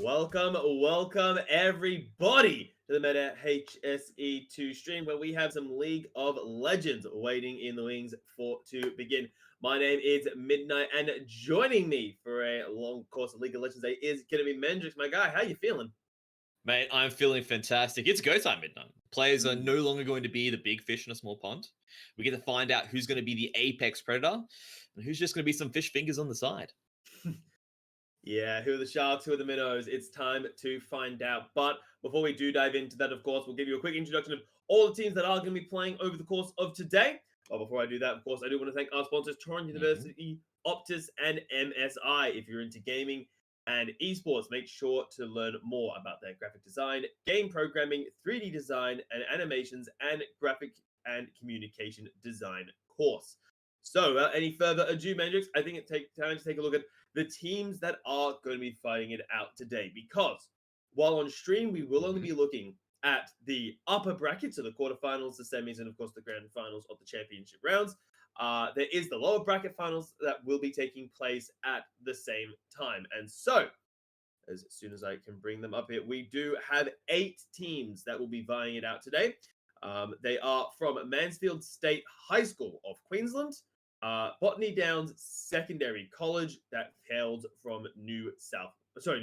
Welcome everybody to the Meta HSE2 stream where we have some League of Legends waiting in the wings to begin. My name is Midnight, and joining me for a long course of League of Legends Day is going to be Mendrix. My guy, how you feeling? Mate, I'm feeling fantastic. It's go time, Midnight. Players are no longer going to be the big fish in a small pond. We get to find out who's going to be the apex predator and who's just going to be some fish fingers on the side. Yeah, who are the sharks, who are the minnows? It's time to find out. But before we do dive into that, of course, we'll give you a quick introduction of all the teams that are going to be playing over the course of today. But before I do that, of course, I do want to thank our sponsors, Torrent University, Optus, and MSI. If you're into gaming and esports, make sure to learn more about their graphic design, game programming, 3D design, and animations, and graphic and communication design course. So, any further ado, Mendrix, I think it's time to take a look at the teams that are going to be fighting it out today, because while on stream we will only be looking at the upper bracket, so the quarterfinals, the semis, and of course the grand finals of the championship rounds. There is the lower bracket finals that will be taking place at the same time. And so, as soon as I can bring them up here, we do have 8 teams that will be vying it out today. They are from Mansfield State High School of Queensland, Botany Downs Secondary College that hails from New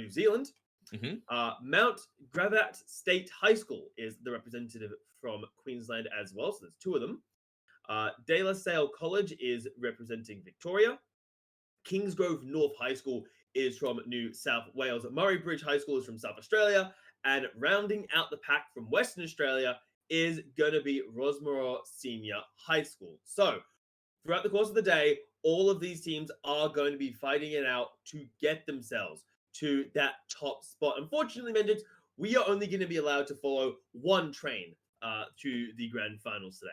Zealand. Mount Gravatt State High School is the representative from Queensland as well, so there's 2 of them. De La Salle College is representing Victoria. Kingsgrove North High School is from New South Wales. Murray Bridge High School is from South Australia. And rounding out the pack from Western Australia is going to be Rossmore Senior High School. So, throughout the course of the day, all of these teams are going to be fighting it out to get themselves to that top spot. Unfortunately, Mendrix, we are only going to be allowed to follow one train to the grand finals today.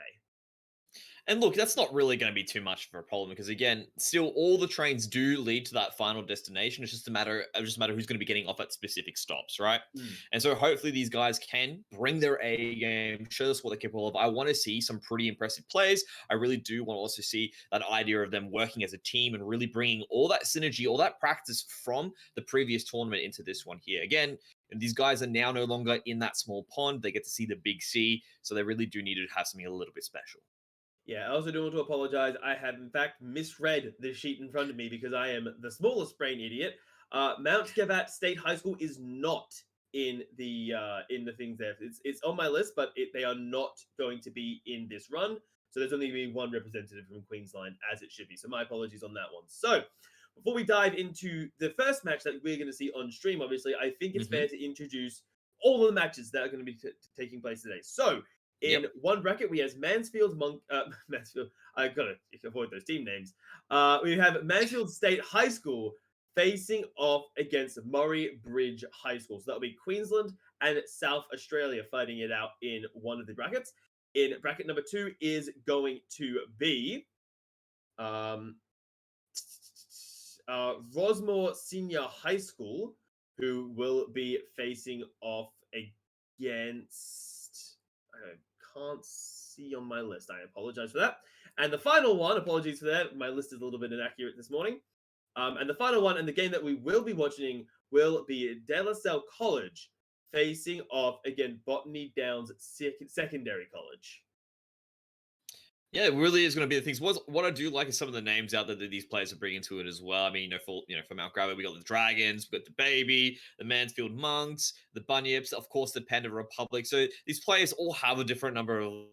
And look, that's not really going to be too much of a problem because, again, still all the trains do lead to that final destination. It's just a matter who's going to be getting off at specific stops, right? And so hopefully these guys can bring their A game, show us what they're capable of. I want to see some pretty impressive plays. I really do want to also see that idea of them working as a team and really bringing all that synergy, all that practice from the previous tournament into this one here. Again, these guys are now no longer in that small pond. They get to see the big sea, so they really do need to have something a little bit special. Yeah, I also do want to apologize. I have, in fact, misread the sheet in front of me because I am the smallest brain idiot. Mount Gravatt State High School is not in the things there. It's on my list, but they are not going to be in this run. So there's only going to be one representative from Queensland, as it should be. So my apologies on that one. So before we dive into the first match that we're going to see on stream, obviously, I think it's fair to introduce all of the matches that are going to be taking place today. So in one bracket, we have Mansfield. I gotta avoid those team names. We have Mansfield State High School facing off against Murray Bridge High School. So that'll be Queensland and South Australia fighting it out in one of the brackets. In bracket number 2 is going to be Rossmore Senior High School, who will be facing off against. I can't see on my list. I apologize for that. And the final one, apologies for that. My list is a little bit inaccurate this morning. And the final one, and the game that we will be watching, will be De La Salle College facing off again Botany Downs Secondary College. Yeah, it really is going to be the things. What I do like is some of the names out there that these players are bringing to it as well. I mean, for Mount Gravatt, we got the Dragons, we got the Baby, the Mansfield Monks, the Bunyips, of course, the Panda Republic. So these players all have a different number of.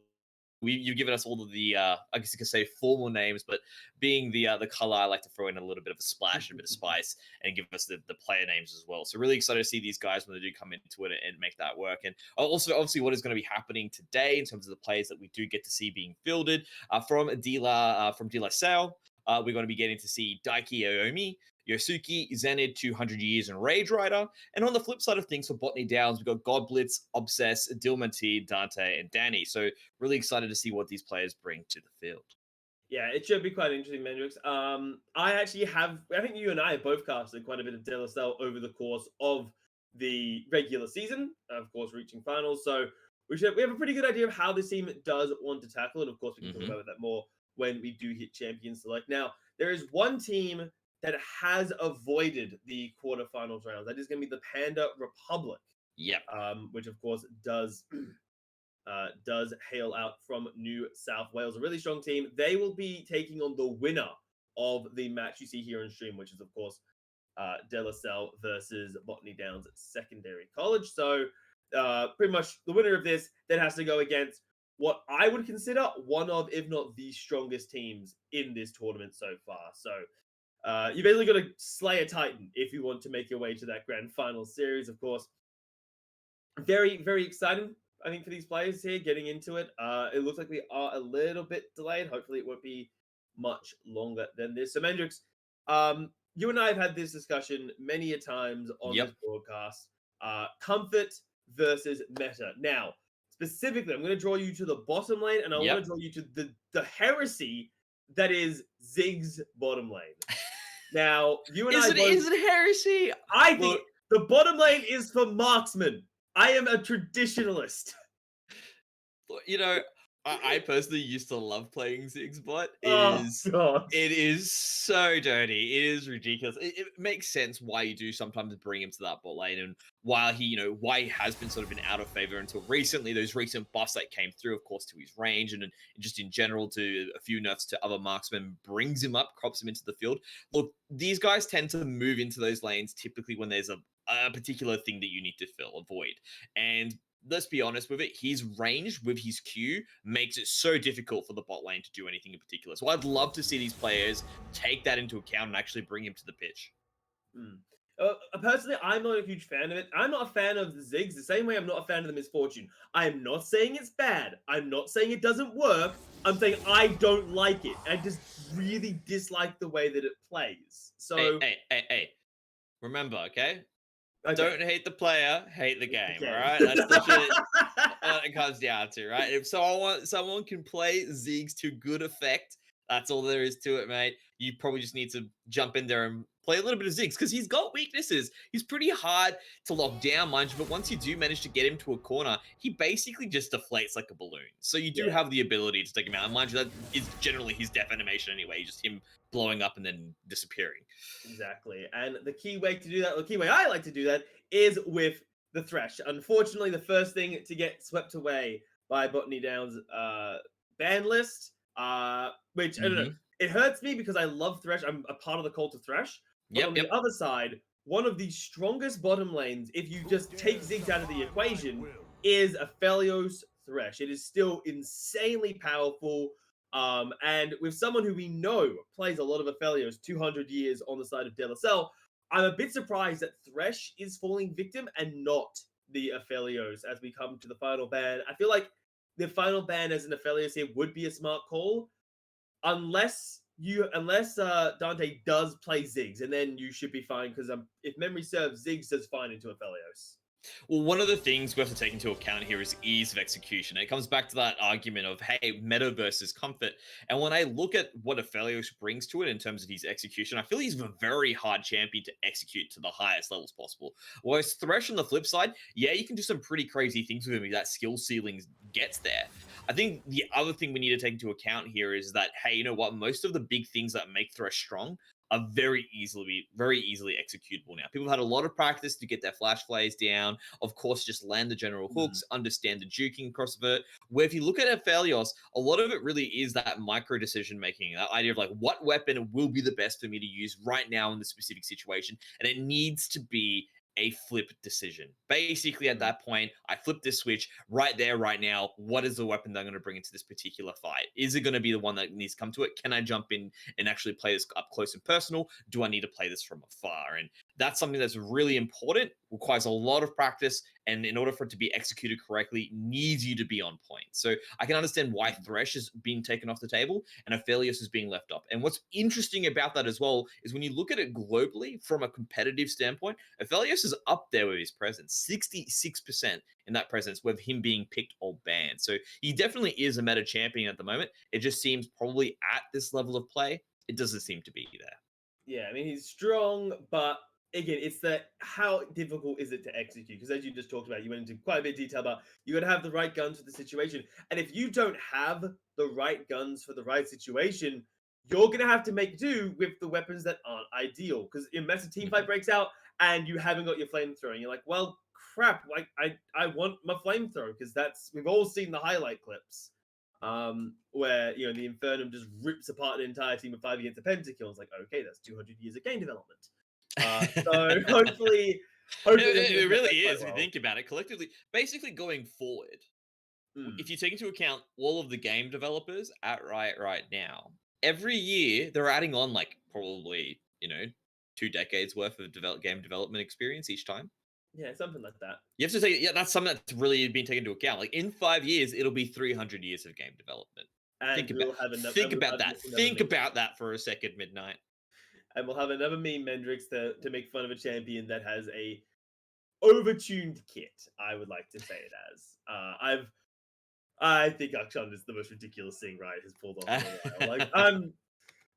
You've given us all of the, I guess you could say formal names, but being the color, I like to throw in a little bit of a splash and a bit of spice and give us the player names as well. So really excited to see these guys when they do come into it and make that work. And also, obviously, what is going to be happening today in terms of the players that we do get to see being fielded from De La Salle. We're going to be getting to see Daiki Aomi, Yosuke, Zenid, 200 Years, and Rage Rider. And on the flip side of things, for Botany Downs, we've got Godblitz, Obsess, Dilmanti, Dante, and Danny. So really excited to see what these players bring to the field. Yeah, it should be quite interesting, Mendrix. I think you and I have both casted quite a bit of De La Salle over the course of the regular season, of course, reaching finals. So we have a pretty good idea of how this team does want to tackle. And of course, we can talk about that more when we do hit Champions Select. Now, there is one team that has avoided the quarterfinals rounds. That is going to be the Panda Republic, Yep. which of course does hail out from New South Wales, a really strong team. They will be taking on the winner of the match you see here on stream, which is of course De La Salle versus Botany Downs Secondary College. So pretty much the winner of this then has to go against what I would consider one of, if not the strongest teams in this tournament so far. So you basically got to slay a Titan if you want to make your way to that grand final series. Of course, very, very exciting, I think, for these players here getting into it. It looks like we are a little bit delayed. Hopefully it won't be much longer than this. So Mendrix, you and I have had this discussion many a times on Yep. this broadcast. Comfort versus meta. Now, specifically, I'm going to draw you to the bottom lane, and I want to draw you to the heresy that is Zig's bottom lane. Now, you and is it heresy? I think the bottom lane is for marksmen. I am a traditionalist. You know, I personally used to love playing Zig's bot. God. It is so dirty. It is ridiculous. It makes sense why you do sometimes bring him to that bot lane, and why he has been sort of been out of favor until recently. Those recent buffs that came through, of course, to his range and just in general to a few nerfs to other marksmen, brings him up, crops him into the field. Look, these guys tend to move into those lanes typically when there's a particular thing that you need to avoid. And let's be honest with it, his range with his Q makes it so difficult for the bot lane to do anything in particular. So I'd love to see these players take that into account and actually bring him to the pitch. Personally, I'm not a huge fan of it. I'm not a fan of the Ziggs the same way I'm not a fan of the Misfortune. I'm not saying it's bad. I'm not saying it doesn't work. I'm saying I don't like it. I just really dislike the way that it plays. So hey. Remember, okay? Don't hate the player, hate the game. All right, that's the shit it comes down to, right? If someone can play Ziggs to good effect, that's all there is to it, mate. You probably just need to jump in there and play a little bit of Ziggs because he's got weaknesses. He's pretty hard to lock down, mind you, but once you do manage to get him to a corner, he basically just deflates like a balloon. So you do have the ability to take him out. And mind you, that is generally his death animation anyway, just him blowing up and then disappearing. Exactly. And the key way to do that, the key way I like to do that, is with the Thresh. Unfortunately, the first thing to get swept away by Botany Downs ban list, which I don't know, it hurts me because I love Thresh. I'm a part of the cult of Thresh. But on the other side, one of the strongest bottom lanes, if you just take Ziggs out of the equation, is Aphelios Thresh. It is still insanely powerful. And with someone who we know plays a lot of Aphelios, 200 years on the side of De La Salle, I'm a bit surprised that Thresh is falling victim and not the Aphelios as we come to the final ban. I feel like the final ban as an Aphelios here would be a smart call, unless Dante does play Ziggs, and then you should be fine because if memory serves, Ziggs does fine into Aphelios. Well, one of the things we have to take into account here is ease of execution. It comes back to that argument of, hey, meta versus comfort. And when I look at what Aphelios brings to it in terms of his execution, I feel he's a very hard champion to execute to the highest levels possible. Whereas Thresh on the flip side, yeah, you can do some pretty crazy things with him if that skill ceiling gets there. I think the other thing we need to take into account here is that, hey, you know what? Most of the big things that make Thresh strong are very easily executable now. People have had a lot of practice to get their flash plays down. Of course, just land the general hooks, understand the juking across of it. Where if you look at Aphelios, a lot of it really is that micro decision making, that idea of like, what weapon will be the best for me to use right now in the specific situation, and it needs to be a flip decision. Basically, at that point, I flip this switch right there, right now. What is the weapon that I'm going to bring into this particular fight? Is it going to be the one that needs to come to it? Can I jump in and actually play this up close and personal? Do I need to play this from afar? And that's something that's really important, requires a lot of practice, and in order for it to be executed correctly, needs you to be on point. So I can understand why Thresh is being taken off the table and Aphelios is being left up. And what's interesting about that as well is when you look at it globally from a competitive standpoint, Aphelios is up there with his presence, 66% in that presence with him being picked or banned. So he definitely is a meta champion at the moment. It just seems probably at this level of play, it doesn't seem to be there. Yeah, I mean, he's strong, but again, it's how difficult is it to execute? Because as you just talked about, you went into quite a bit of detail about you got to have the right guns for the situation. And if you don't have the right guns for the right situation, you're going to have to make do with the weapons that aren't ideal. Because in massive team fight breaks out and you haven't got your flamethrower, and you're like, well, crap, like I want my flamethrower, because we've all seen the highlight clips. Where the Infernum just rips apart an entire team of 5 against a pentakill. It's like, okay, that's 200 years of game development. So hopefully it really is. If you well. think about it collectively, basically going forward, Mm. if you take into account all of the game developers at Riot right now, every year they're adding on like probably 2 decades worth of game development experience each time. Yeah, something like that. You have to take, that's something that's really been taken into account. Like in 5 years, it'll be 300 years of game development. And Think about that. Think about that for a second, Midnight. And we'll have another meme Mendrix to make fun of a champion that has a overtuned kit, I would like to say it as. I think Akshan is the most ridiculous thing Riot has pulled off in a while.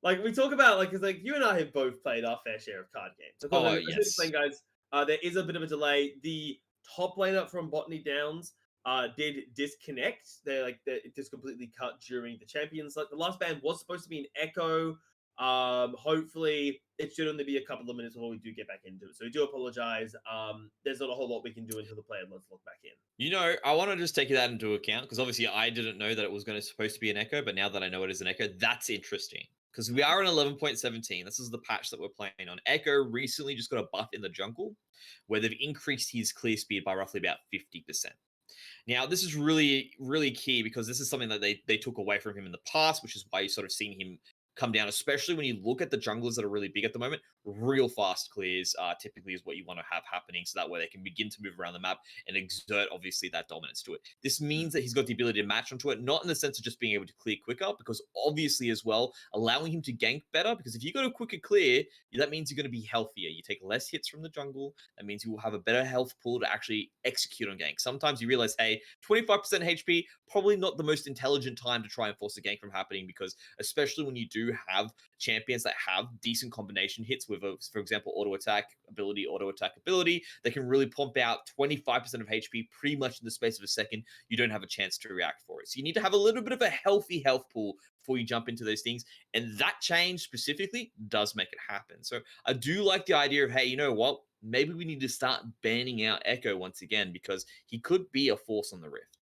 Like we talk about, like, because like you and I have both played our fair share of card games. So yes. Guys, there is a bit of a delay. The top laner from Botany Downs did disconnect. It just completely cut during the champions. Like the last ban was supposed to be an Echo. Hopefully it should only be a couple of minutes before we do get back into it. So we do apologize. There's not a whole lot we can do until the player let's look back in. I want to just take that into account because obviously I didn't know that it was supposed to be an Echo, but now that I know it is an Echo, that's interesting. Because we are on 11.17. This is the patch that we're playing on. Echo recently just got a buff in the jungle where they've increased his clear speed by roughly about 50%. Now, this is really, really key because this is something that they took away from him in the past, which is why you're sort of seeing him come down, especially when you look at the junglers that are really big at the moment. Real fast clears typically is what you want to have happening, so that way they can begin to move around the map and exert, obviously, that dominance to it. This means that he's got the ability to match onto it, not in the sense of just being able to clear quicker, because obviously as well, allowing him to gank better, because if you got a quicker clear, that means you're going to be healthier. You take less hits from the jungle. That means you will have a better health pool to actually execute on gank. Sometimes you realize, hey, 25% HP, probably not the most intelligent time to try and force a gank from happening, because especially when you do have champions that have decent combination hits with, for example, auto attack ability, that can really pump out 25% of HP pretty much in the space of a second. You don't have a chance to react for it. So you need to have a little bit of a healthy health pool before you jump into those things. And that change specifically does make it happen. So I do like the idea of, hey, you know what? Maybe we need to start banning out Echo once again, because he could be a force on the Rift.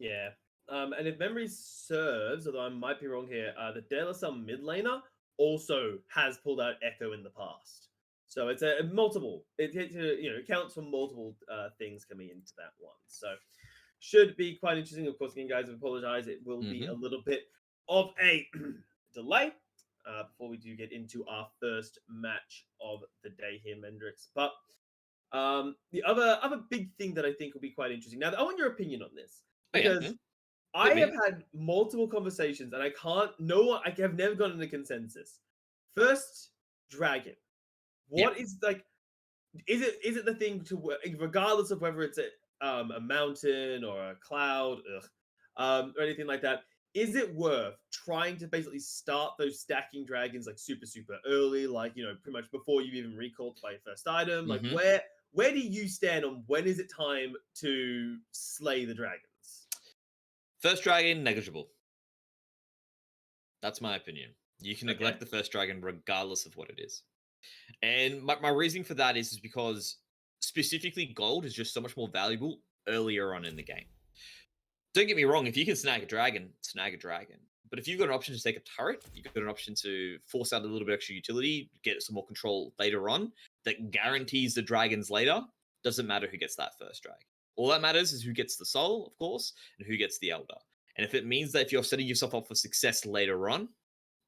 Yeah. And if memory serves, although I might be wrong here, the De La Salle mid laner also has pulled out Echo in the past. So it's a multiple. It counts for multiple things coming into that one. So should be quite interesting. Of course, again, guys, I apologize. It will be a little bit of a delay before we do get into our first match of the day here, Mendrix. But the other big thing that I think will be quite interesting. Now, I want your opinion on this, because I have had multiple conversations and I have never gotten a consensus. First dragon. What is like? Is it the thing to, regardless of whether it's a mountain or a cloud, or anything like that? Is it worth trying to basically start those stacking dragons like super early, like pretty much before you even recalled to buy your first item? Like where do you stand on when is it time to slay the dragons? First dragon, negligible. That's my opinion. You can neglect the first dragon regardless of what it is. And my reasoning for that is because specifically gold is just so much more valuable earlier on in the game. Don't get me wrong, if you can snag a dragon, snag a dragon. But if you've got an option to take a turret, you've got an option to force out a little bit extra utility, get some more control later on, that guarantees the dragons later, doesn't matter who gets that first dragon. All that matters is who gets the soul, of course, and who gets the elder. And if it means that if you're setting yourself up for success later on,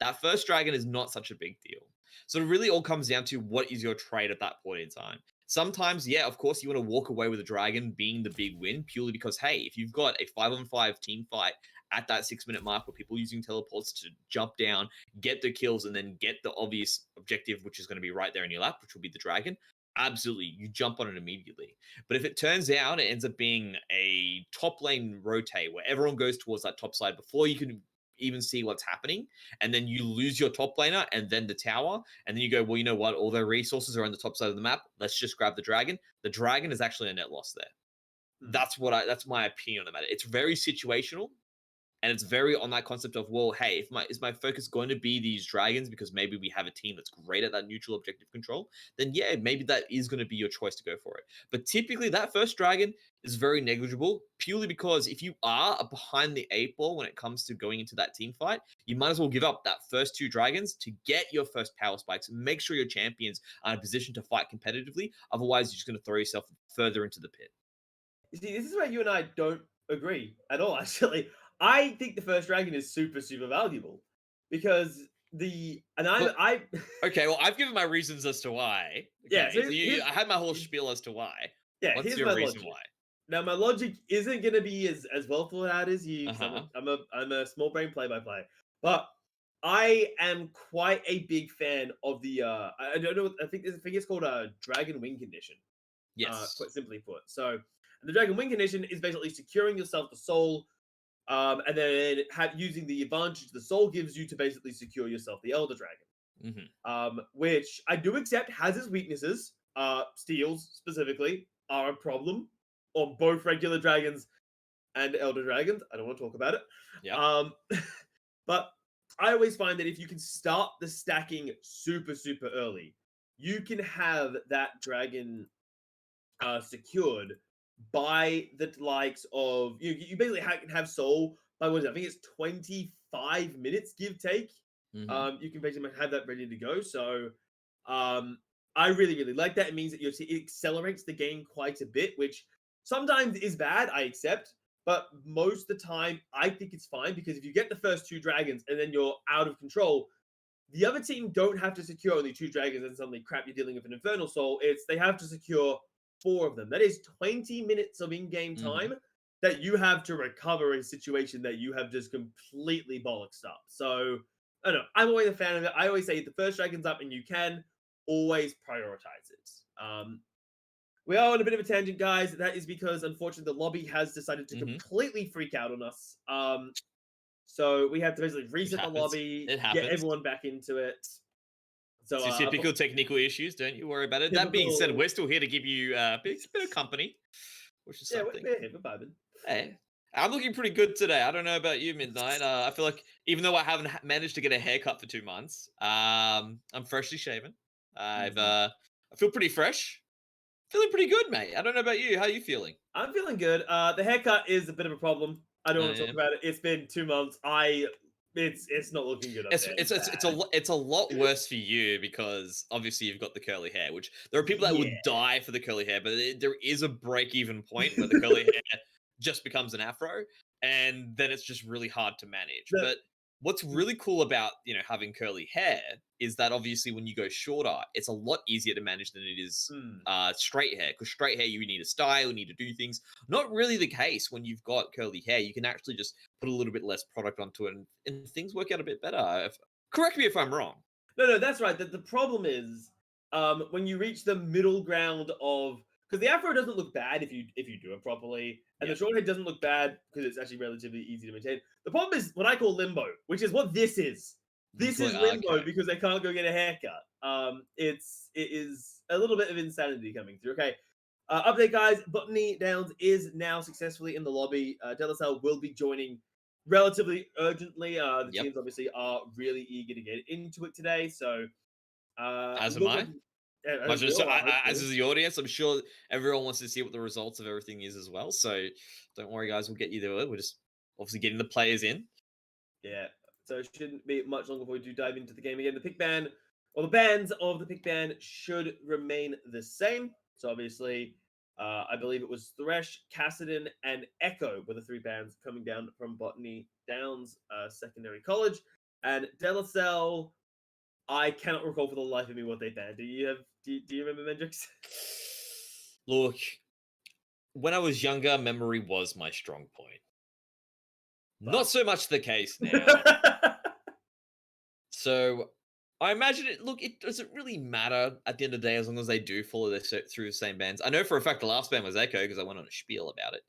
that first dragon is not such a big deal. So it really all comes down to what is your trade at that point in time. Sometimes, yeah, of course, you want to walk away with a dragon being the big win, purely because, hey, if you've got a 5-on-5 team fight at that 6-minute mark where people using teleports to jump down, get the kills, and then get the obvious objective, which is going to be right there in your lap, which will be the dragon, absolutely, you jump on it immediately. But if it turns out it ends up being a top lane rotate where everyone goes towards that top side before you can even see what's happening, and then you lose your top laner and then the tower, and then you go, well, you know what, all their resources are on the top side of the map, let's just grab the dragon. The dragon is actually a net loss there. That's my opinion on the matter. It's very situational, And it's very on that concept of, well, hey, is my focus going to be these dragons because maybe we have a team that's great at that neutral objective control? Then yeah, maybe that is going to be your choice to go for it. But typically that first dragon is very negligible purely because if you are behind the 8 ball when it comes to going into that team fight, you might as well give up that first 2 dragons to get your first power spikes. Make sure your champions are in a position to fight competitively. Otherwise, you're just going to throw yourself further into the pit. You see, this is where you and I don't agree at all, actually. I think the first dragon is super, super valuable because I Okay, well, I've given my reasons as to why. Yeah, Okay, so I had my whole spiel as to why. Yeah, What's here's your my reason logic. why? Now, my logic isn't going to be as well thought out as you. 'Cause Uh-huh. I'm a small brain play by play, but I am quite a big fan of the. I don't know. I think it's called a dragon wing condition. Yes. Quite simply put. So, the dragon wing condition is basically securing yourself the soul, and then using the advantage the soul gives you to basically secure yourself the elder dragon. Which I do accept has its weaknesses. Steals specifically are a problem on both regular dragons and elder dragons. I don't want to talk about it. Yeah. But I always find that if you can start the stacking super, super early, you can have that dragon secured by the likes of you basically can have soul by what is it? I think it's 25 minutes give take. You can basically have that ready to go. So I really, really like that. It means that it accelerates the game quite a bit, which sometimes is bad, I accept. But most of the time, I think it's fine because if you get the first 2 dragons and then you're out of control, the other team don't have to secure only 2 dragons and suddenly crap, you're dealing with an Infernal Soul. They have to secure 4 of them. That is 20 minutes of in-game time that you have to recover a situation that you have just completely bollocksed up. So, I don't know. I'm always a fan of it. I always say if the first dragon's up and you can, always prioritize it. We are on a bit of a tangent, guys. That is because, unfortunately, the lobby has decided to completely freak out on us. So we have to basically reset the lobby, get everyone back into it. So it's typical technical issues. Don't you worry about it. That being said, we're still here to give you a bit of company, which is something. We're here, we're vibing. Hey, I'm looking pretty good today. I don't know about you, Midnight. I feel like even though I haven't managed to get a haircut for 2 months, I'm freshly shaven. I feel pretty fresh. Feeling pretty good, mate. I don't know about you. How are you feeling? I'm feeling good. The haircut is a bit of a problem. I don't want to talk about it. It's been 2 months. It's not looking good. It's a lot worse for you because obviously you've got the curly hair, which there are people that would die for the curly hair, but there is a break-even point where the curly hair just becomes an afro, and then it's just really hard to manage. But what's really cool about having curly hair is that obviously when you go shorter, it's a lot easier to manage than it is straight hair. Because straight hair, you need a style, you need to do things. Not really the case when you've got curly hair. You can actually just put a little bit less product onto it, and things work out a bit better. Correct me if I'm wrong. No, that's right. The problem is when you reach the middle ground of because the afro doesn't look bad if you do it properly, and the short hair doesn't look bad because it's actually relatively easy to maintain. The problem is what I call limbo, which is what this is. This is limbo because they can't go get a haircut. It is a little bit of insanity coming through. Okay, update, guys. Botany Downs is now successfully in the lobby. Salle will be joining relatively urgently. The teams obviously are really eager to get into it today. So, as am I. As is the audience, I'm sure everyone wants to see what the results of everything is as well. So don't worry, guys. We'll get you there. We're just obviously getting the players in. Yeah. So it shouldn't be much longer before we do dive into the game again. The pick ban, or the bands of the pick ban should remain the same. So obviously, I believe it was Thresh, Cassidon, and Echo were the 3 bands coming down from Botany Downs Secondary College. And Delacell, I cannot recall for the life of me what they banned. Do you remember, Mendrix? Look, when I was younger, memory was my strong point. But not so much the case now. So I imagine it doesn't really matter at the end of the day as long as they do follow through the same bands. I know for a fact the last band was Echo because I went on a spiel about it.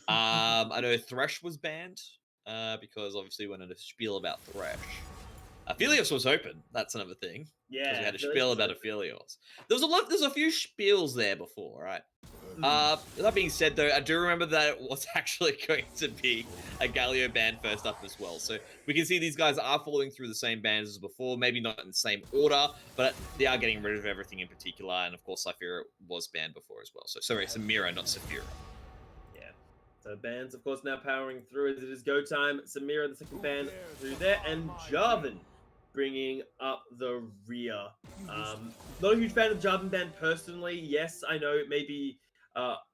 I know Thresh was banned because obviously went on a spiel about Thresh. Aphelios was open. That's another thing. Yeah, we had a spiel about Aphelios. There's a few spiels there before, right? That being said, though, I do remember that it was actually going to be a Galio ban first up as well. So we can see these guys are falling through the same bans as before, maybe not in the same order, but they are getting rid of everything in particular. And of course, Saphira was banned before as well. So sorry, Samira, not Saphira. Yeah. So bans, of course, now powering through as it is go time. Samira, the second ban through there, and Jarvan bringing up the rear. Not a huge fan of Jarvan ban personally. Yes, I know it may be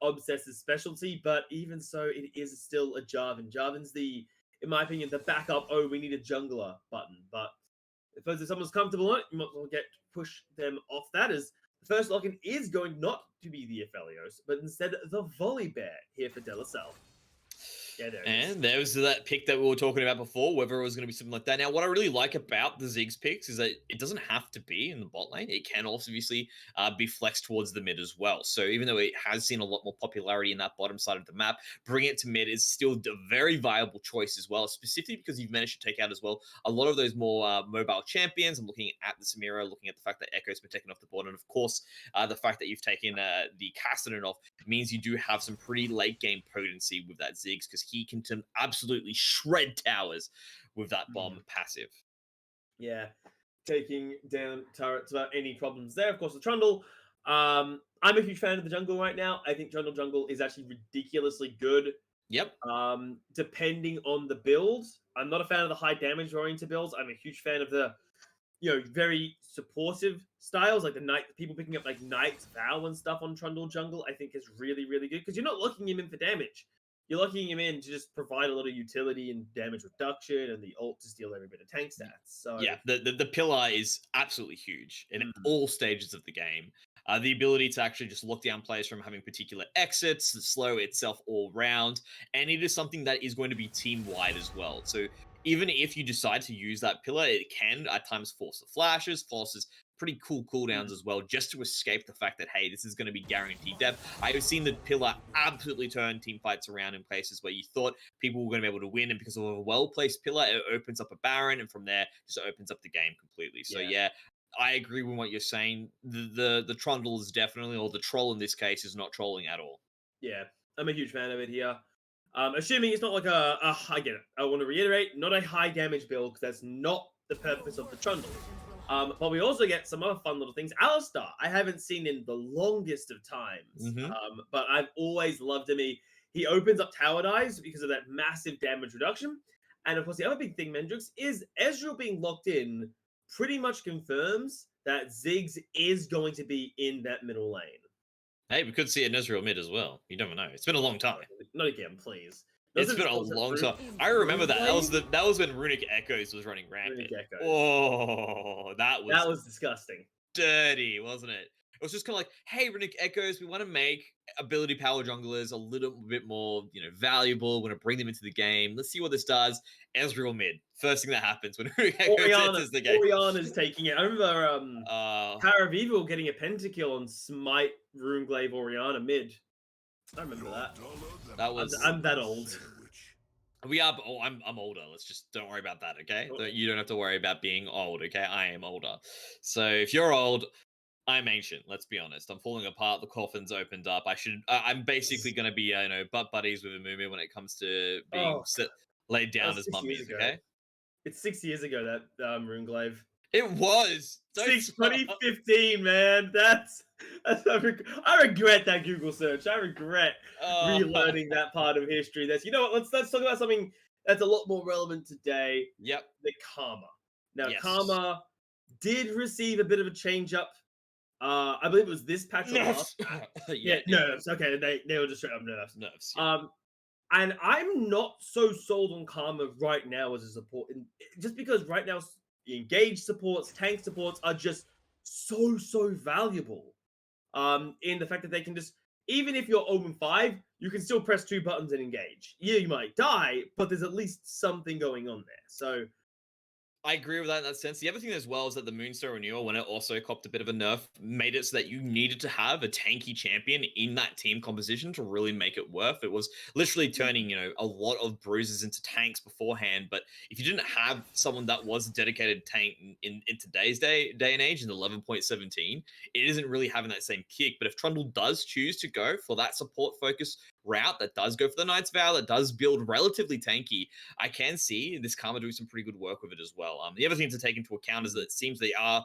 Obsess's specialty, but even so, it is still a Jarvan. Jarvan's in my opinion, the backup, oh, we need a jungler button. But if someone's comfortable on it, you might as well push them off that, as the first lock-in is going not to be the Aphelios, but instead the Volley Bear here for De La Salle. Yeah, there was that pick that we were talking about before, whether it was going to be something like that. Now, what I really like about the Ziggs picks is that it doesn't have to be in the bot lane. It can also obviously be flexed towards the mid as well. So even though it has seen a lot more popularity in that bottom side of the map, bringing it to mid is still a very viable choice as well, specifically because you've managed to take out as well a lot of those more mobile champions. I'm looking at the Samira, looking at the fact that Echo's been taken off the board, and of course, the fact that you've taken the Cassidy off means you do have some pretty late game potency with that Ziggs, because he can absolutely shred towers with that bomb passive. Yeah, taking down turrets without any problems there. Of course, the Trundle. I'm a huge fan of the jungle right now. I think Trundle jungle is actually ridiculously good. Yep. Depending on the build, I'm not a fan of the high damage oriented builds. I'm a huge fan of the, very supportive styles, like people picking up like Knight's Vow and stuff on Trundle jungle. I think is really, really good, because you're not locking him in for damage. You're locking him in to just provide a lot of utility and damage reduction, and the ult to steal every bit of tank stats. So yeah, the pillar is absolutely huge in all stages of the game. The ability to actually just lock down players from having particular exits, slow itself all round, and it is something that is going to be team-wide as well. So even if you decide to use that pillar, it can at times force the flashes, forces pretty cool cooldowns as well, just to escape the fact that, hey, this is going to be guaranteed death. I have seen the pillar absolutely turn team fights around in places where you thought people were going to be able to win, and because of a well-placed pillar, it opens up a Baron, and from there, just opens up the game completely. So yeah, I agree with what you're saying. The Trundle is definitely, or the troll in this case, is not trolling at all. Yeah, I'm a huge fan of it here. Assuming it's not like I get it. I want to reiterate, not a high damage build, because that's not the purpose of the Trundle. But we also get some other fun little things. Alistar, I haven't seen in the longest of times, but I've always loved him. He opens up tower dives because of that massive damage reduction. And of course, the other big thing, Mendrix, is Ezreal being locked in pretty much confirms that Ziggs is going to be in that middle lane. Hey, we could see an Ezreal mid as well. You never know. It's been a long time. Not again, please. It's been a long time. I remember that. That was when Runic Echoes was running rampant. Oh, that was disgusting. Dirty, wasn't it? It was just kind of like, hey, Runic Echoes, we want to make ability power junglers a little bit more, valuable. We're going to bring them into the game. Let's see what this does. Ezreal mid. First thing that happens when Runic Echoes enters the game. Oriana's taking it. I remember Paravivo getting a pentakill on Smite Runeglaive Oriana mid. I remember that. I'm that old. We are. Oh, I'm older. Let's just don't worry about that, okay? You don't have to worry about being old, okay? I am older. So if you're old, I'm ancient. Let's be honest. I'm falling apart. The coffin's opened up. I'm basically going to be, butt buddies with Amumu when it comes to being laid down as mummies. Okay. It's 6 years ago that Runeglaive. It was 2015, man. I regret that Google search. I regret relearning that part of history. You know what? Let's talk about something that's a lot more relevant today. Yep. The Karma. Now, Karma did receive a bit of a change up. I believe it was this patch. Nerfs. Nerfs. Okay, they were just straight up nerfs. Nerfs. Yeah. And I'm not so sold on Karma right now as a support, just because right now engaged supports, tank supports are just so valuable. In the fact that they can just, even if you're 0-5, you can still press 2 buttons and engage. Yeah, you might die, but there's at least something going on there. So I agree with that in that sense. The other thing as well is that the Moonstone Renewal, when it also copped a bit of a nerf, made it so that you needed to have a tanky champion in that team composition to really make it worth. It was literally turning, a lot of bruises into tanks beforehand. But if you didn't have someone that was a dedicated tank in today's day and age in 11.17, it isn't really having that same kick. But if Trundle does choose to go for that support focus route, that does go for the Knight's Vow, that does build relatively tanky, I can see this Karma doing some pretty good work with it as well. The other thing to take into account is that it seems they are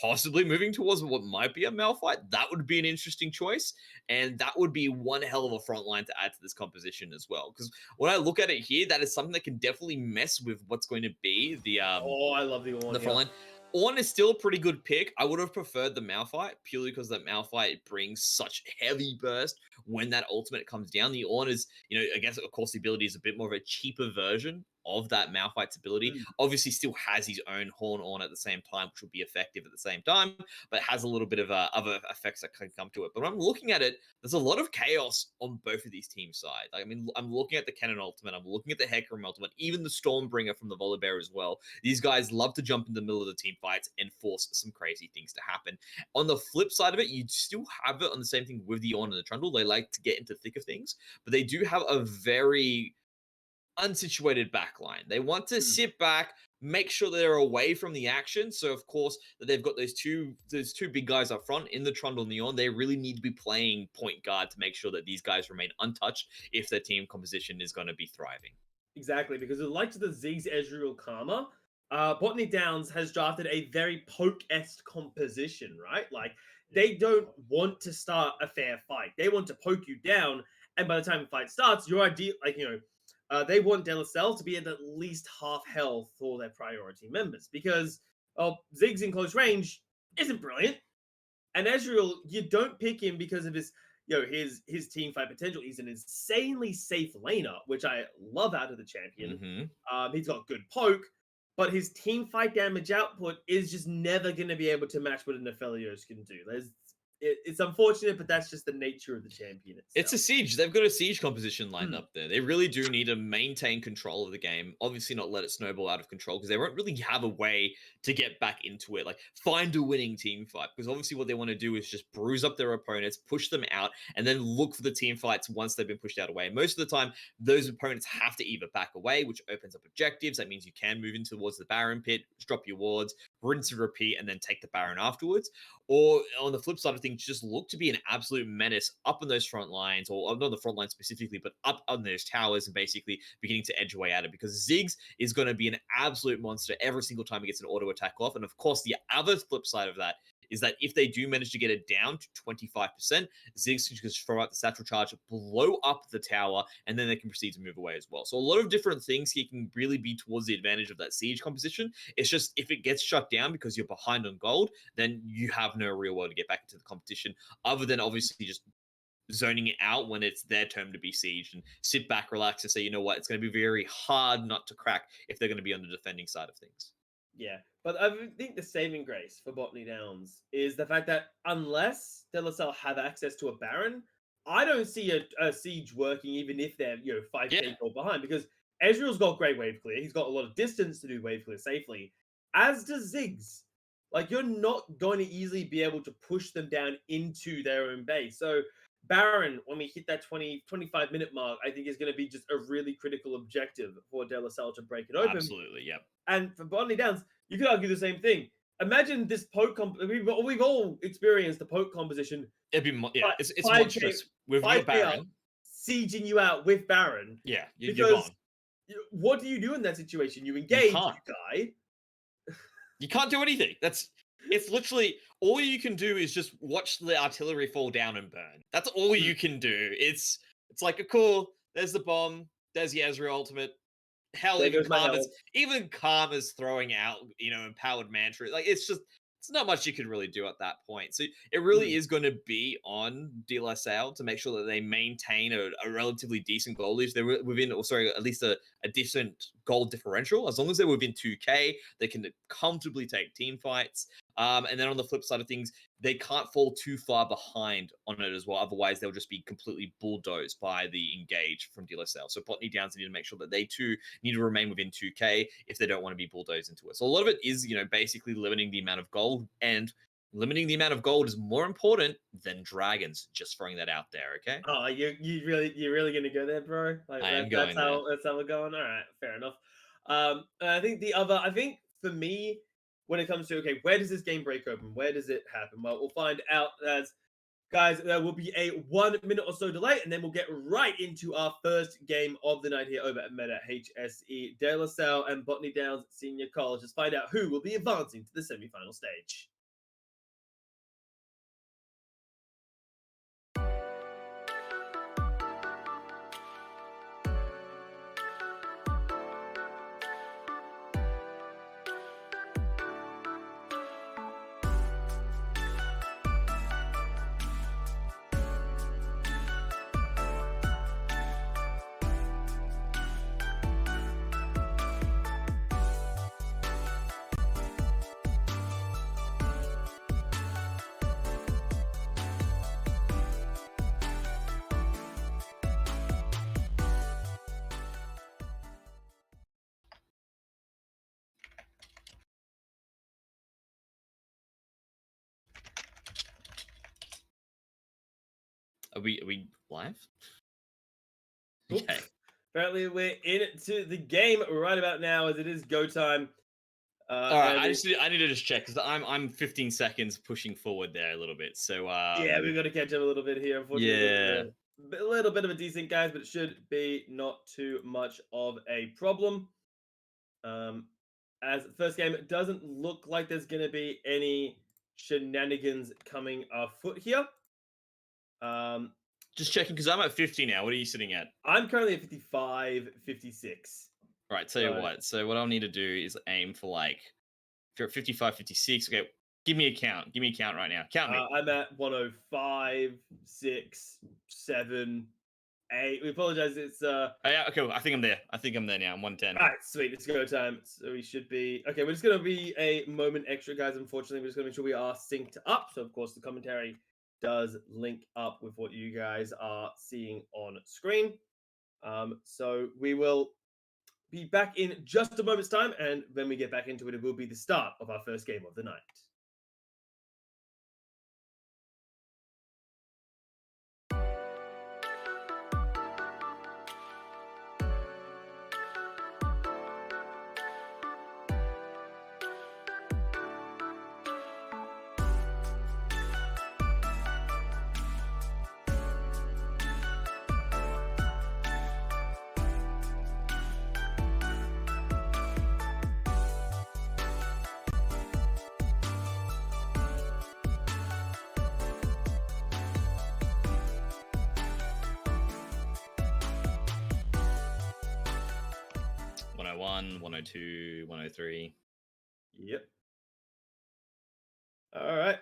possibly moving towards what might be a Malphite. That would be an interesting choice, and that would be one hell of a front line to add to this composition as well. Because when I look at it here, that is something that can definitely mess with what's going to be Oh, I love the the Orn. front line. Orn is still a pretty good pick. I would have preferred the Malphite purely because that Malphite brings such heavy burst when that ultimate comes down. The Orn is, I guess, of course, the ability is a bit more of a cheaper version of that Malphite's ability. Obviously, still has his own Horn Orn at the same time, which will be effective at the same time, but has a little bit of other effects that can come to it. But when I'm looking at it, there's a lot of chaos on both of these team sides. Like, I mean, I'm looking at the Cannon Ultimate, I'm looking at the Hecarim Ultimate, even the Stormbringer from the Volibear as well. These guys love to jump in the middle of the team fights and force some crazy things to happen. On the flip side of it, you still have it on the same thing with the Orn and the Trundle. They like to get into thick of things, but they do have a very unsituated backline. They want to sit back, make sure they're away from the action. So of course that they've got those two big guys up front in the Trundle and the Orn. They really need to be playing point guard to make sure that these guys remain untouched if their team composition is going to be thriving. Exactly, because the likes of the Ziggs, Ezreal, Karma, Botany Downs has drafted a very poke-esque composition, right? Like, they don't want to start a fair fight. They want to poke you down, and by the time the fight starts, your idea, they want Delacel to be at least half health for their priority members, because Ziggs in close range isn't brilliant, and Ezreal, you don't pick him because of his team fight potential. He's an insanely safe laner, which I love out of the champion. He's got good poke, but his team fight damage output is just never going to be able to match what an Aphelios can do. It's unfortunate, but that's just the nature of the champion itself. It's a siege. They've got a siege composition lined up there. They really do need to maintain control of the game. Obviously, not let it snowball out of control because they won't really have a way to get back into it. Like, find a winning team fight. Because obviously, what they want to do is just bruise up their opponents, push them out, and then look for the team fights once they've been pushed out away. Most of the time, those opponents have to either back away, which opens up objectives. That means you can move in towards the Baron pit, drop your wards, rinse and repeat, and then take the Baron afterwards. Or on the flip side of things, just look to be an absolute menace up on those front lines, or not the front lines specifically, but up on those towers and basically beginning to edge away at it. Because Ziggs is going to be an absolute monster every single time he gets an auto attack off. And of course, the other flip side of that is that if they do manage to get it down to 25%, Ziggs can just throw out the satchel charge, blow up the tower, and then they can proceed to move away as well. So a lot of different things here can really be towards the advantage of that siege composition. It's just if it gets shut down because you're behind on gold, then you have no real way to get back into the competition other than obviously just zoning it out when it's their turn to be sieged and sit back, relax, and say, you know what, it's going to be very hard not to crack if they're going to be on the defending side of things. Yeah, but I think the saving grace for Botany Downs is the fact that unless Delacel have access to a Baron, I don't see a siege working even if they're 5k gold behind, because Ezreal's got great wave clear. He's got a lot of distance to do wave clear safely, as does Ziggs. Like, you're not going to easily be able to push them down into their own base. So Baron, when we hit that 25 minute mark, I think is going to be just a really critical objective for Delacel to break it open. Absolutely, yep. And for Botany Downs, you could argue the same thing. Imagine this poke we've all experienced the poke composition. It'd be it's monstrous with your Baron sieging you out with Baron. Yeah, you're because gone. What do you do in that situation? You engage, you guy. You can't do anything. It's literally all you can do is just watch the artillery fall down and burn. That's all you can do. It's like cool. There's the bomb. There's the Ezreal ultimate. Hell, even Karma's throwing out, empowered mantra. Like, it's not much you can really do at that point. So it really is going to be on DLSL to make sure that they maintain a relatively decent goal lead. They're within, at least a decent gold differential. As long as they're within 2k, they can comfortably take team fights. And then on the flip side of things, they can't fall too far behind on it as well. Otherwise, they'll just be completely bulldozed by the engage from De La Salle. So Botany Downs need to make sure that they too need to remain within 2k if they don't want to be bulldozed into it. So a lot of it is, basically limiting the amount of gold, and limiting the amount of gold is more important than dragons. Just throwing that out there, okay? Oh, you're really gonna go there, bro? Like I am that's going there. how we're going. All right, fair enough. And I think for me, when it comes to okay, where does this game break open? Where does it happen? Well, we'll find out as guys. There will be a 1 minute or so delay, and then we'll get right into our first game of the night here over at Meta HSE De La Salle and Botany Downs Senior College. Let's find out who will be advancing to the semi-final stage. Are we live? Oops. Okay. Apparently, we're into the game right about now as it is go time. All right, and I need to just check because I'm 15 seconds pushing forward there a little bit. So yeah, we've got to catch up a little bit here. Unfortunately, yeah, a little bit of a decent guys, but it should be not too much of a problem. As the first game, it doesn't look like there's going to be any shenanigans coming afoot here. just checking because I'm at 50 now. What are you sitting at? I'm currently at 55, 56. All right, tell you what. So what I'll need to do is aim for like, if you're at 55, 56, okay, give me a count. Give me a count right now. Count me. I'm at 105, 6, 7, 8. We apologize. It's Oh, yeah, okay, I think I'm there. I think I'm there now. I'm 110. all right, sweet. It's go time. So we should be okay. We're just gonna be a moment extra, guys. Unfortunately, we're just gonna make sure we are synced up. So of course, the commentary does link up with what you guys are seeing on screen. So we will be back in just a moment's time, and when we get back into it, it will be the start of our first game of the night. 101, 102, 103. Yep. All right.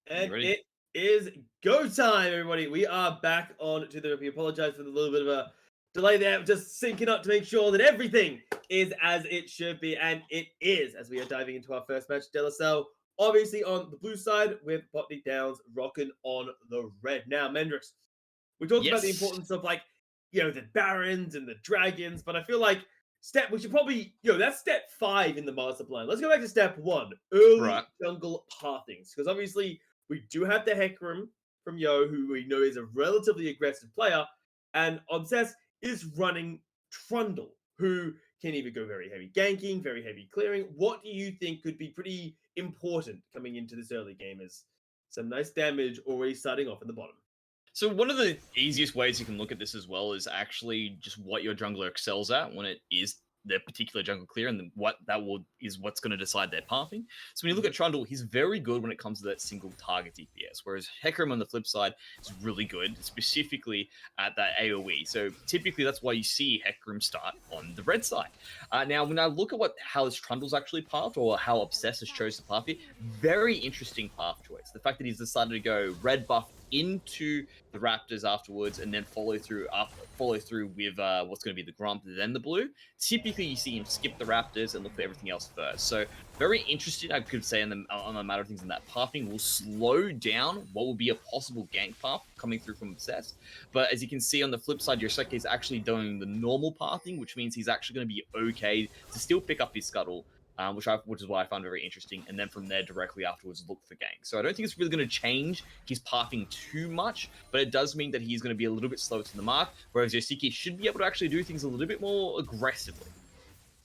And ready? it is go time, everybody. We are back on to the. We apologize for the little bit of a delay there, just syncing up to make sure that everything is as it should be, and it is as we are diving into our first match. De La Salle, obviously on the blue side, with Botany Downs rocking on the red. Now, Mendrix, we talked about the Yes. importance of like the barons and the dragons, but I feel like we should probably that's step 5 in the master plan. Let's go back to step 1, early Right. jungle pathings, because obviously we do have the Hecarim from Yo, who we know is a relatively aggressive player, and Obsess is running Trundle, who can either go very heavy ganking, very heavy clearing. What do you think could be pretty important coming into this early game as some nice damage already starting off in the bottom? So one of the easiest ways you can look at this as well is actually just what your jungler excels at when it is their particular jungle clear, and what is what's going to decide their pathing. So when you look at Trundle, he's very good when it comes to that single target DPS, whereas Hecarim on the flip side is really good, specifically at that AoE. So typically that's why you see Hecarim start on the red side. Now, when I look at how this Trundle's actually pathed, or how Obsess has chose to path here, very interesting path choice. The fact that he's decided to go red buff into the Raptors afterwards, and then follow through with what's going to be the Grump, then the Blue. Typically, you see him skip the Raptors and look for everything else first. So very interesting, I could say, on the matter of things, in that pathing will slow down what will be a possible gank path coming through from Obsessed. But as you can see on the flip side, Yoseki is actually doing the normal pathing, which means he's actually going to be okay to still pick up his scuttle, which is why I found very interesting. And then from there, directly afterwards, look for gank. So I don't think it's really going to change his pathing too much, but it does mean that he's going to be a little bit slow to the mark, whereas Yoseki should be able to actually do things a little bit more aggressively.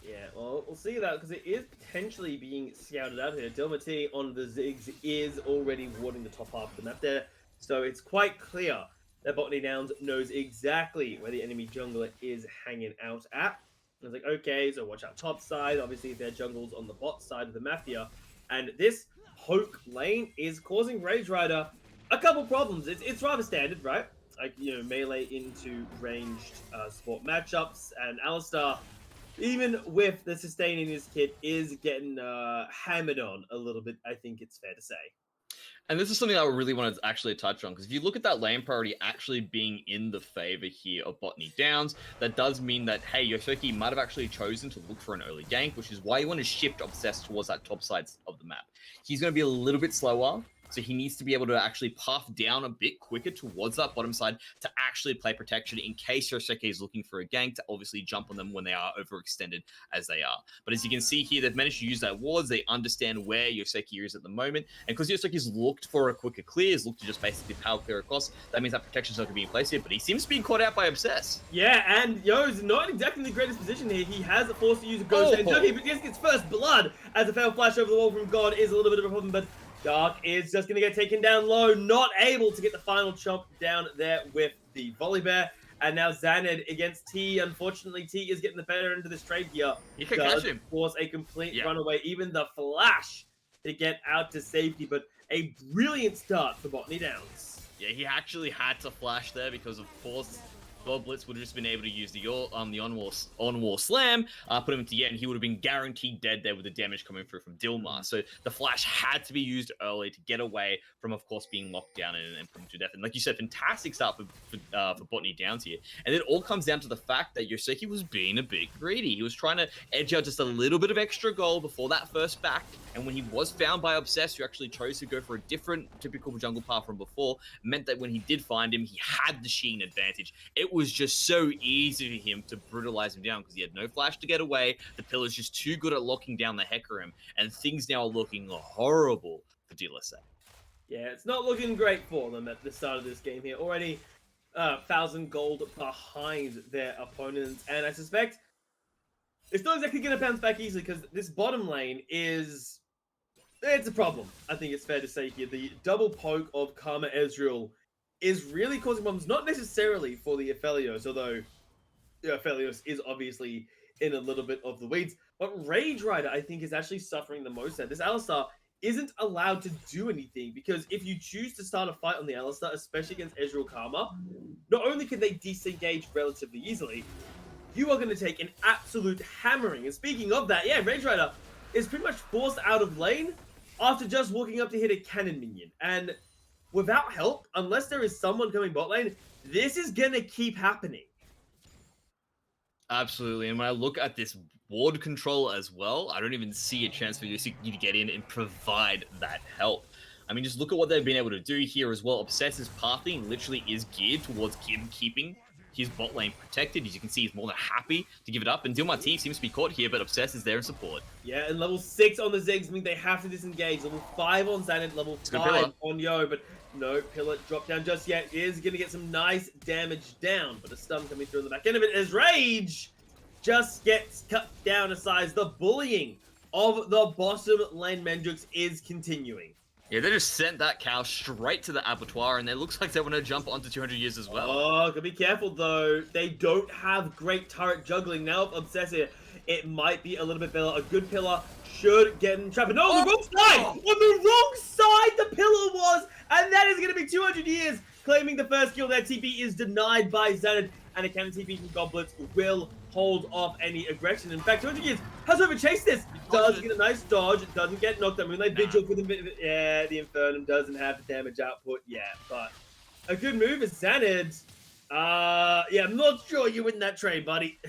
Yeah, well, we'll see that because it is potentially being scouted out here. Delmati on the Ziggs is already warding the top half of the map there, so it's quite clear that Botany Downs knows exactly where the enemy jungler is hanging out at. And it's like, okay, so watch out top side. Obviously, their jungle's on the bot side of the map here. And this poke lane is causing Rage Rider a couple problems. It's rather standard, right? Like, you know, melee into ranged support matchups. And Alistar, even with the sustain in his kit, is getting hammered on a little bit, I think it's fair to say. And this is something I really want to actually touch on, because if you look at that lane priority actually being in the favor here of Botany Downs, that does mean that, hey, Yoseki might have actually chosen to look for an early gank, which is why you want to shift Obsessed towards that top side of the map. He's going to be a little bit slower, so he needs to be able to actually path down a bit quicker towards that bottom side to actually play protection in case Yoseki is looking for a gank to obviously jump on them when they are overextended as they are. But as you can see here, they've managed to use that wards. They understand where Yoseki is at the moment. And because Yoseki's looked for a quicker clear, he's looked to just basically power clear across, that means that protection's not going to be in place here, but he seems to be caught out by Obsess. Yeah, and Yo's not exactly in the greatest position here. He has forced to use a Ghost and Junkie, but just gets first blood as a failed flash over the wall from God is a little bit of a problem, but Dark is just going to get taken down low, not able to get the final chomp down there with the Volley Bear. And now Xanad against T. Unfortunately, T is getting the better end of this trade here. You can catch him. Force a complete runaway, even the flash to get out to safety, but a brilliant start for Botany Downs. Yeah, he actually had to flash there because, of course, God Blitz would have just been able to use the on-wall slam, put him into Yet, and he would have been guaranteed dead there with the damage coming through from Dilmar. So the flash had to be used early to get away from, of course, being locked down and put him to death. And like you said, fantastic start for Botany Downs here. And it all comes down to the fact that Yoseki was being a bit greedy. He was trying to edge out just a little bit of extra gold before that first back. And when he was found by Obsess, who actually chose to go for a different typical jungle path from before, meant that when he did find him, he had the Sheen advantage. It was just so easy for him to brutalize him down because he had no flash to get away. The pillar's just too good at locking down the Hecarim, and things now are looking horrible for DLSA. Yeah, it's not looking great for them at the start of this game here. Already 1,000 gold behind their opponents, and I suspect it's not exactly going to bounce back easily because this bottom lane is... it's a problem, I think it's fair to say here. The double poke of Karma Ezreal is really causing problems, not necessarily for the Aphelios, although Aphelios is obviously in a little bit of the weeds. But Rage Rider, I think, is actually suffering the most there. This Alistar isn't allowed to do anything because if you choose to start a fight on the Alistar, especially against Ezreal Karma, not only can they disengage relatively easily, you are going to take an absolute hammering. And speaking of that, yeah, Rage Rider is pretty much forced out of lane after just walking up to hit a cannon minion. And without help, unless there is someone coming bot lane, this is going to keep happening. Absolutely. And when I look at this ward control as well, I don't even see a chance for you to get in and provide that help. I mean, just look at what they've been able to do here as well. Obsess's pathing literally is geared towards him keeping his bot lane protected. As you can see, he's more than happy to give it up. And Dilmar T seems to be caught here, but Obsess is there in support. Yeah, and level 6 on the Ziggs means they have to disengage. Level 5 on Xanad, level 5 on Yo, but no pillar drop down just yet. Is going to get some nice damage down, but a stun coming through on the back end of it as Rage just gets cut down a size. The bullying of the bottom lane Mendrix is continuing. Yeah, they just sent that cow straight to the abattoir, and it looks like they want to jump onto 200 years as well. Oh, gotta be careful, though. They don't have great turret juggling. Now, if Obsessive, it might be a little bit better. A good pillar should get in trap. No, the wrong side! On the wrong side the pillar was! And that is going to be 200 years, claiming the first kill. That TP is denied by Xanad, and a cannon TP from Goblets will hold off any aggression. In fact, 200 years has overchased this. Does get a nice dodge. Doesn't get knocked out. Moonlight Vigil for the... yeah, the Infernum doesn't have the damage output yet, but a good move is Xanad. Yeah, I'm not sure you win that trade, buddy.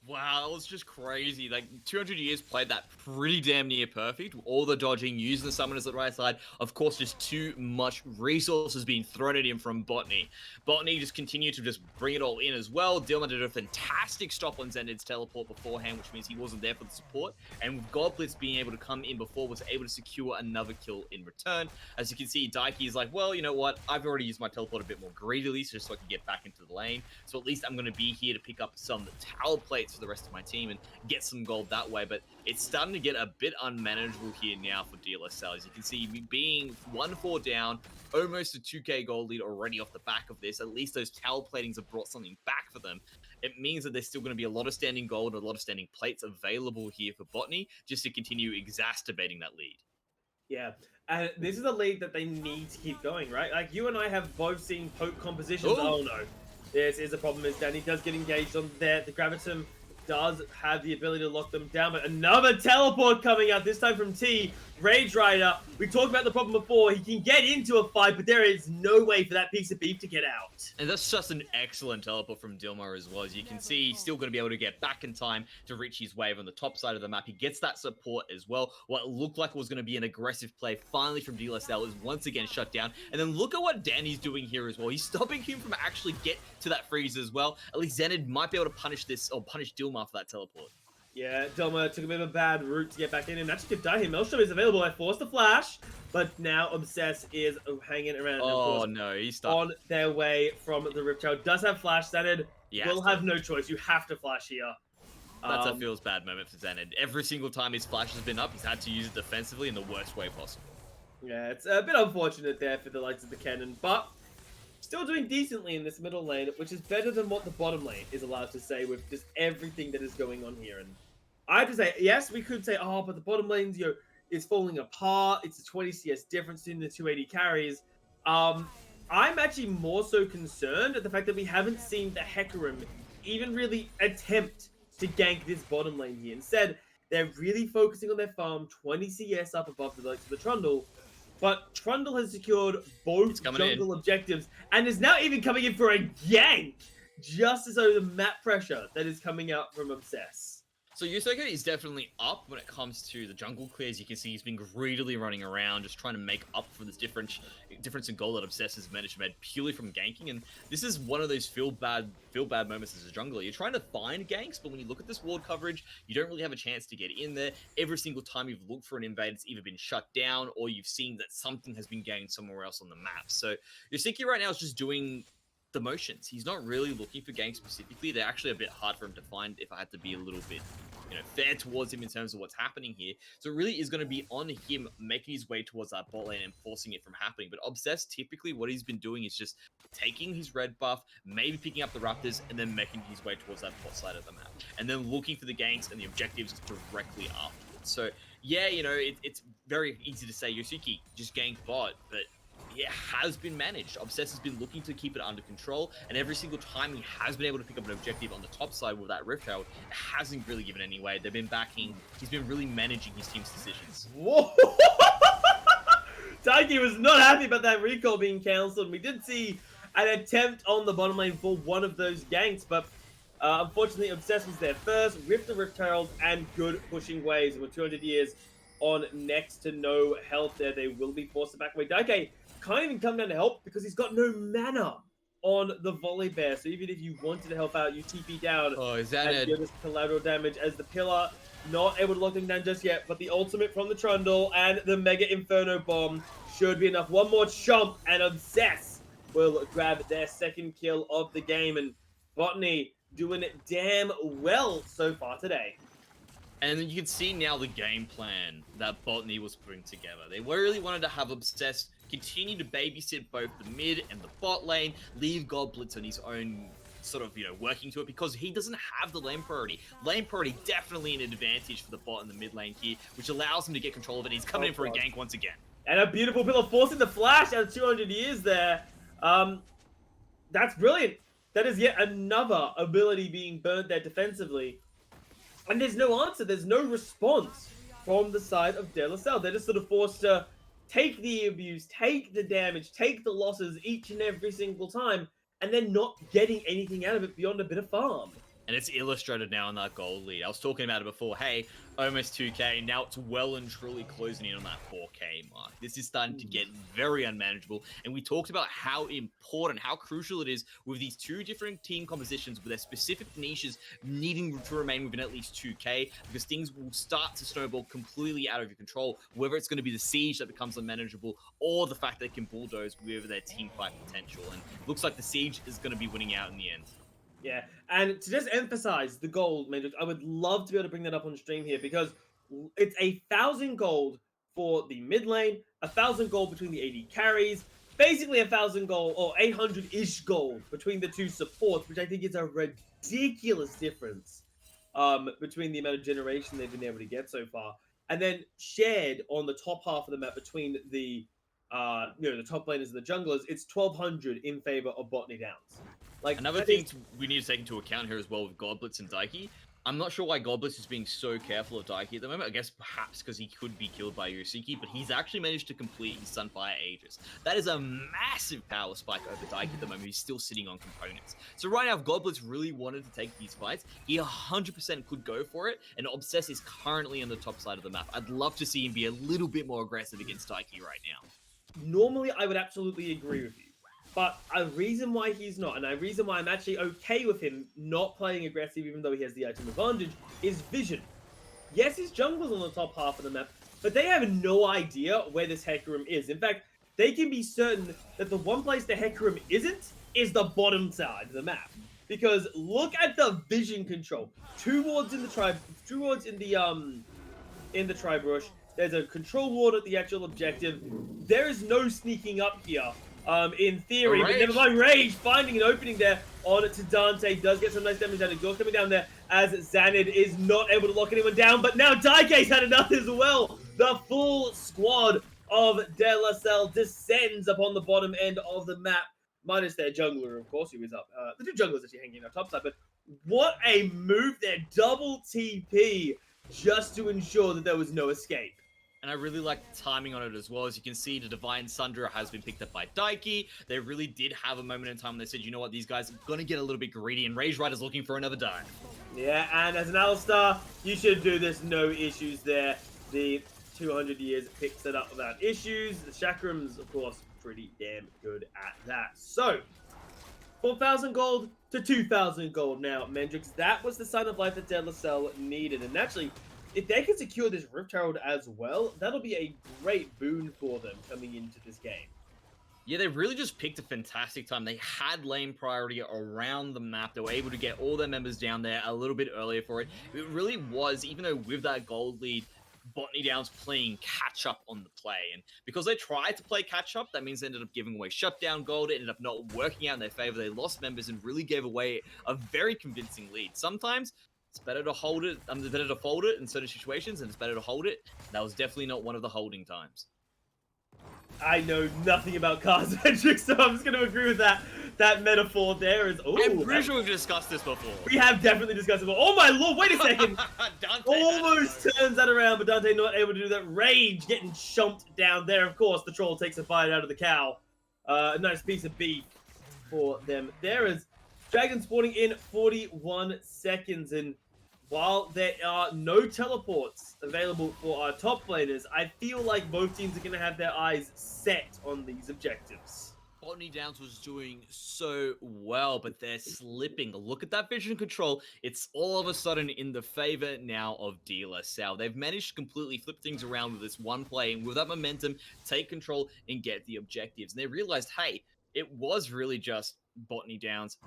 Wow, that was just crazy. Like 200 years played that pretty damn near perfect. All the dodging, using the summoners at the right side. Of course, just too much resources being thrown at him from Botany. Botany just continued to just bring it all in as well. Dilma did a fantastic stop on Zenid's teleport beforehand, which means he wasn't there for the support. And with Godblitz being able to come in before, was able to secure another kill in return. As you can see, Daiki is like, well, you know what? I've already used my teleport a bit more greedily, just so I can get back into the lane. So at least I'm going to be here to pick up some tower plates for the rest of my team and get some gold that way. But it's starting to get a bit unmanageable here now for DLSL. As you can see, being 1-4 down, almost a 2k gold lead already off the back of this. At least those tower platings have brought something back for them. It means that there's still going to be a lot of standing gold and a lot of standing plates available here for Botany, just to continue exacerbating that lead. Yeah, and this is a lead that they need to keep going, right? Like, you and I have both seen poke compositions. Ooh. Oh no, this is a problem, is Danny does get engaged on there. The Gravitum does have the ability to lock them down, but another teleport coming out, this time from T. Rage Rider, we talked about the problem before. He can get into a fight, but there is no way for that piece of beef to get out. And that's just an excellent teleport from Dilmar as well. As you can see, he's still going to be able to get back in time to reach his wave on the top side of the map. He gets that support as well. What looked like was going to be an aggressive play finally from DLSL is once again shut down. And then look at what Danny's doing here as well. He's stopping him from actually get to that freeze as well. At least Zenid might be able to punish this, or punish Dilmar for that teleport. Yeah, Dilma took a bit of a bad route to get back in, and actually could die here. Maelstrom is available. I forced the flash, but now Obsess is hanging around. Oh no, he's stuck. On their way from the Rip Child. Does have flash. Zenid will have no choice. You have to flash here. That's a feels bad moment for Zenid. Every single time his flash has been up, he's had to use it defensively in the worst way possible. Yeah, it's a bit unfortunate there for the likes of the Cannon, but still doing decently in this middle lane, which is better than what the bottom lane is allowed to say with just everything that is going on here. And I have to say, yes, we could say, oh, but the bottom lane's, is falling apart. It's a 20 CS difference in the 280 carries. I'm actually more so concerned at the fact that we haven't seen the Hecarim even really attempt to gank this bottom lane here. Instead, they're really focusing on their farm, 20 CS up above the likes of the Trundle. But Trundle has secured both jungle objectives and is now even coming in for a gank, just as though the map pressure that is coming out from Obsess. So Yusuke is definitely up when it comes to the jungle clears. You can see he's been greedily running around, just trying to make up for this difference in goal that Obsess has managed to make purely from ganking. And this is one of those feel bad moments as a jungler. You're trying to find ganks, but when you look at this ward coverage, you don't really have a chance to get in there. Every single time you've looked for an invade, it's either been shut down or you've seen that something has been ganked somewhere else on the map. So Yusuke right now is just doing the motions. He's not really looking for ganks specifically. They're actually a bit hard for him to find, if I had to be a little bit fair towards him in terms of what's happening here. So it really is going to be on him making his way towards that bot lane and forcing it from happening. But Obsess, typically what he's been doing is just taking his red buff, maybe picking up the Raptors, and then making his way towards that bot side of the map. And then looking for the ganks and the objectives directly afterwards. So yeah, it's very easy to say, Yosuke, just gank bot, but it has been managed. Obsess has been looking to keep it under control, and every single time he has been able to pick up an objective on the top side with that Rift Herald, it hasn't really given any way. They've been backing. He's been really managing his team's decisions. Whoa! Taiki was not happy about that recall being cancelled. We did see an attempt on the bottom lane for one of those ganks, but unfortunately, Obsess was there first, ripped the Rift Herald, and good pushing waves. And with 200 years on next to no health there, they will be forced to back away. Daiki can't even come down to help because he's got no mana on the volley bear. So even if you wanted to help out, you TP down. Oh, is that and give us collateral damage as the pillar not able to lock them down just yet. But the ultimate from the Trundle and the Mega Inferno Bomb should be enough. One more chomp and Obsess will grab their second kill of the game. And Botany doing it damn well so far today. And you can see now the game plan that Botany was putting together. They really wanted to have Obsess continue to babysit both the mid and the bot lane, leave Godblitz on his own sort of, working to it, because he doesn't have the lane priority. Lane priority definitely an advantage for the bot and the mid lane here, which allows him to get control of it. He's coming in for a gank once again. And a beautiful pillar forcing the flash out of 200 years there. That's brilliant. That is yet another ability being burnt there defensively. And there's no answer. There's no response from the side of DLSL. They're just sort of forced to take the abuse, take the damage, take the losses each and every single time, and then not getting anything out of it beyond a bit of farm. And it's illustrated now in that gold lead. I was talking about it before. Hey, almost 2K. Now it's well and truly closing in on that 4K mark. This is starting to get very unmanageable. And we talked about how important, how crucial it is with these two different team compositions with their specific niches needing to remain within at least 2K, because things will start to snowball completely out of your control, whether it's going to be the siege that becomes unmanageable or the fact they can bulldoze with their team fight potential. And looks like the siege is going to be winning out in the end. Yeah, and to just emphasize the gold, Matrix, I would love to be able to bring that up on stream here because it's 1,000 gold for the mid lane, 1,000 gold between the AD carries, basically 1,000 gold or 800-ish gold between the two supports, which I think is a ridiculous difference between the amount of generation they've been able to get so far. And then shared on the top half of the map between the the top laners and the junglers, it's 1,200 in favor of Botany Downs. Like, another thing we need to take into account here as well with Godblitz and Daiki. I'm not sure why Godblitz is being so careful of Daiki at the moment. I guess perhaps because he could be killed by Yosiki, but he's actually managed to complete his Sunfire Aegis. That is a massive power spike over Daiki at the moment. He's still sitting on components. So right now, if Godblitz really wanted to take these fights, he 100% could go for it, and Obsess is currently on the top side of the map. I'd love to see him be a little bit more aggressive against Daiki right now. Normally, I would absolutely agree with you. But a reason why he's not, and a reason why I'm actually okay with him not playing aggressive even though he has the item advantage, is vision. Yes, his jungle's on the top half of the map, but they have no idea where this Hecarim is. In fact, they can be certain that the one place the Hecarim isn't is the bottom side of the map. Because look at the vision control. Two wards in the tribe, two wards in the tribe rush. There's a control ward at the actual objective. There is no sneaking up here. In theory, but never mind. Rage finding an opening there on it to Dante. Does get some nice damage down. Exhaust coming down there as Xanid is not able to lock anyone down. But now Daike's had enough as well. The full squad of De La Salle descends upon the bottom end of the map. Minus their jungler, of course, who is up. The two junglers actually hanging out top side. But what a move there. Double TP just to ensure that there was no escape. And I really like the timing on it as well. As you can see, the Divine Sundra has been picked up by Daiki. They really did have a moment in time when they said, you know what, these guys are going to get a little bit greedy, and Rage Rider's looking for another dive. Yeah, and as an Alistar, you should do this, no issues there. The 200 years picks it up without issues. The Chakram's, of course, pretty damn good at that. So, 4,000 gold to 2,000 gold now, Mendrix. That was the sign of life that De La Salle needed, and actually, if they can secure this Rift Herald as well, that'll be a great boon for them coming into this game. Yeah, they really just picked a fantastic time. They had lane priority around the map. They were able to get all their members down there a little bit earlier for it. It really was, even though with that gold lead, Botany Downs playing catch-up on the play. And because they tried to play catch-up, that means they ended up giving away shutdown gold. It ended up not working out in their favor. They lost members and really gave away a very convincing lead. Sometimes it's better to hold it. It's better to fold it in certain situations, and it's better to hold it. That was definitely not one of the holding times. I know nothing about cards, Mendrix, so I'm just going to agree with that. That metaphor there is. Ooh, I'm pretty sure we've discussed this before. We have definitely discussed it before. Oh my lord! Wait a second. Almost turns that around, but Dante not able to do that. Rage getting chumped down there. Of course, the troll takes a bite out of the cow. A nice piece of beef for them. There is Dragon spawning in 41 seconds, and while there are no teleports available for our top laners, I feel like both teams are going to have their eyes set on these objectives. Botany Downs was doing so well, but they're slipping. Look at that vision control. It's all of a sudden in the favor now of De La Salle. They've managed to completely flip things around with this one play, and with that momentum, take control and get the objectives. And they realized, hey, it was really just Botany Downs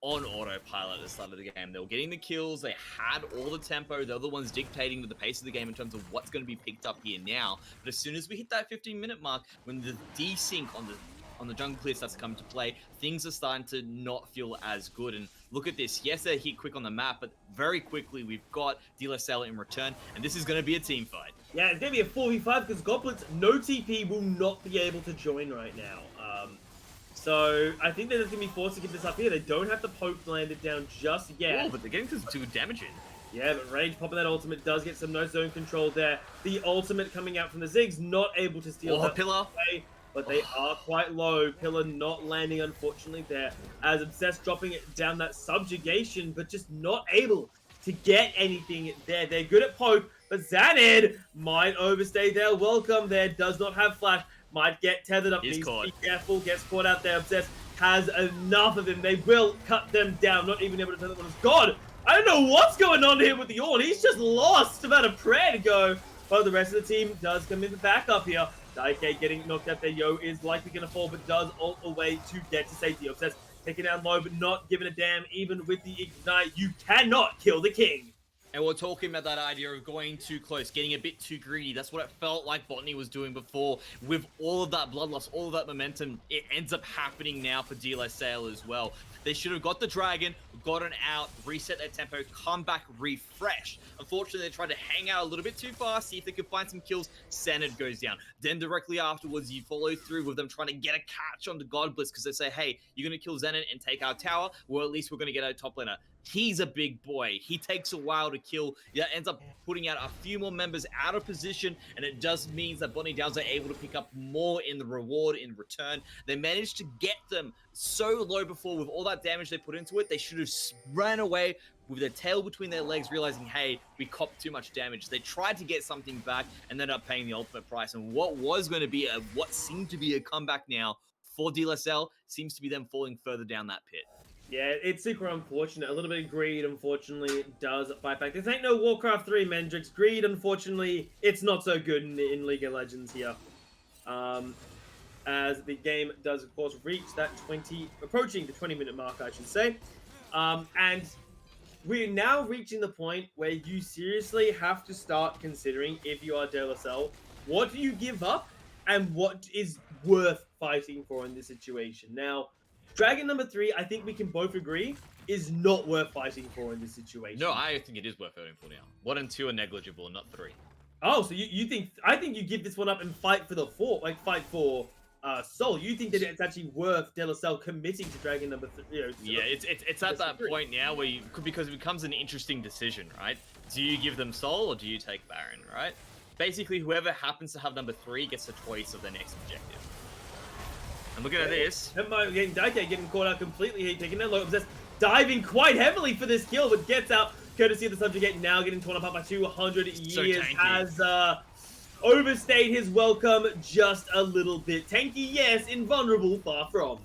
on autopilot at the start of the game. They were getting the kills, they had all the tempo, they're the ones dictating the pace of the game in terms of what's going to be picked up here now. But as soon as we hit that 15-minute mark, when the desync on the jungle clear starts to come to play, things are starting to not feel as good. And look at this. Yes, they're hit quick on the map, but very quickly we've got De La Salle in return, and this is going to be a team fight. Yeah, it's going to be a 4v5 because Goblins, no TP, will not be able to join right now. So I think they're just going to be forced to get this up here. They don't have the poke landed down just yet. Oh, but they're getting to do damage in. Yeah, but Rage popping that ultimate does get some nice zone control there. The ultimate coming out from the Ziggs, not able to steal that Pillar. away, but they are quite low. Pillar not landing, unfortunately, there. As Obsessed dropping it down that subjugation, but just not able to get anything there. They're good at poke, but Xanad might overstay their welcome there. Does not have flash. Might get tethered up. He's Needs to caught. be careful. Gets caught out there. Obsessed has enough of him. They will cut them down. Not even able to tell them what is God. I don't know what's going on here with the Orn. He's just lost about a prayer to go. But the rest of the team does come in the backup here. Daike getting knocked out there. Yo is likely going to fall, but does ult away to get to safety. Obsessed taking down low, but not giving a damn. Even with the Ignite, you cannot kill the king. And we're talking about that idea of going too close, getting a bit too greedy. That's what it felt like Botany was doing before. With all of that blood loss, all of that momentum, it ends up happening now for Salle as well. They should have got the dragon, gotten out, reset their tempo, come back, refresh. Unfortunately, they tried to hang out a little bit too fast, see if they could find some kills. Sanad goes down. Then directly afterwards, you follow through with them trying to get a catch on the God Blitz because they say, hey, you're going to kill Zenit and take our tower. Well, at least we're going to get our top laner. He's a big boy. He takes a while to kill. Yeah, ends up putting out a few more members out of position, and it just means that Botany Downs are able to pick up more in the reward in return. They managed to get them so low before with all that damage they put into it. They should have ran away with their tail between their legs, realizing, hey, we copped too much damage. They tried to get something back and ended up paying the ultimate price. And what was going to be what seemed to be a comeback now for Salle seems to be them falling further down that pit. Yeah, it's super unfortunate. A little bit of greed, unfortunately, does fight back. This ain't no Warcraft 3, Mendrix. Greed, unfortunately, it's not so good in League of Legends here. As the game does, of course, reach that approaching the 20-minute mark, I should say. And we're now reaching the point where you seriously have to start considering, if you are Salle, what do you give up and what is worth fighting for in this situation. Now, Dragon number 3, I think we can both agree, is not worth fighting for in this situation. No, I think it is worth fighting for now. 1 and 2 are negligible, not 3. Oh, so you think... I think you give this one up and fight for the 4, like fight for Soul. You think that it's actually worth Salle committing to Dragon number 3? You know, yeah, it's at that point now where because it becomes an interesting decision, right? Do you give them Soul or do you take Baron, right? Basically, whoever happens to have number 3 gets a choice of their next objective. And looking at this, Daike getting caught out completely here, taking that low, Obsessed diving quite heavily for this kill, but gets out courtesy of the subjugate, now getting torn apart by 200 years, has overstayed his welcome just a little bit. Tanky, yes, invulnerable, far from.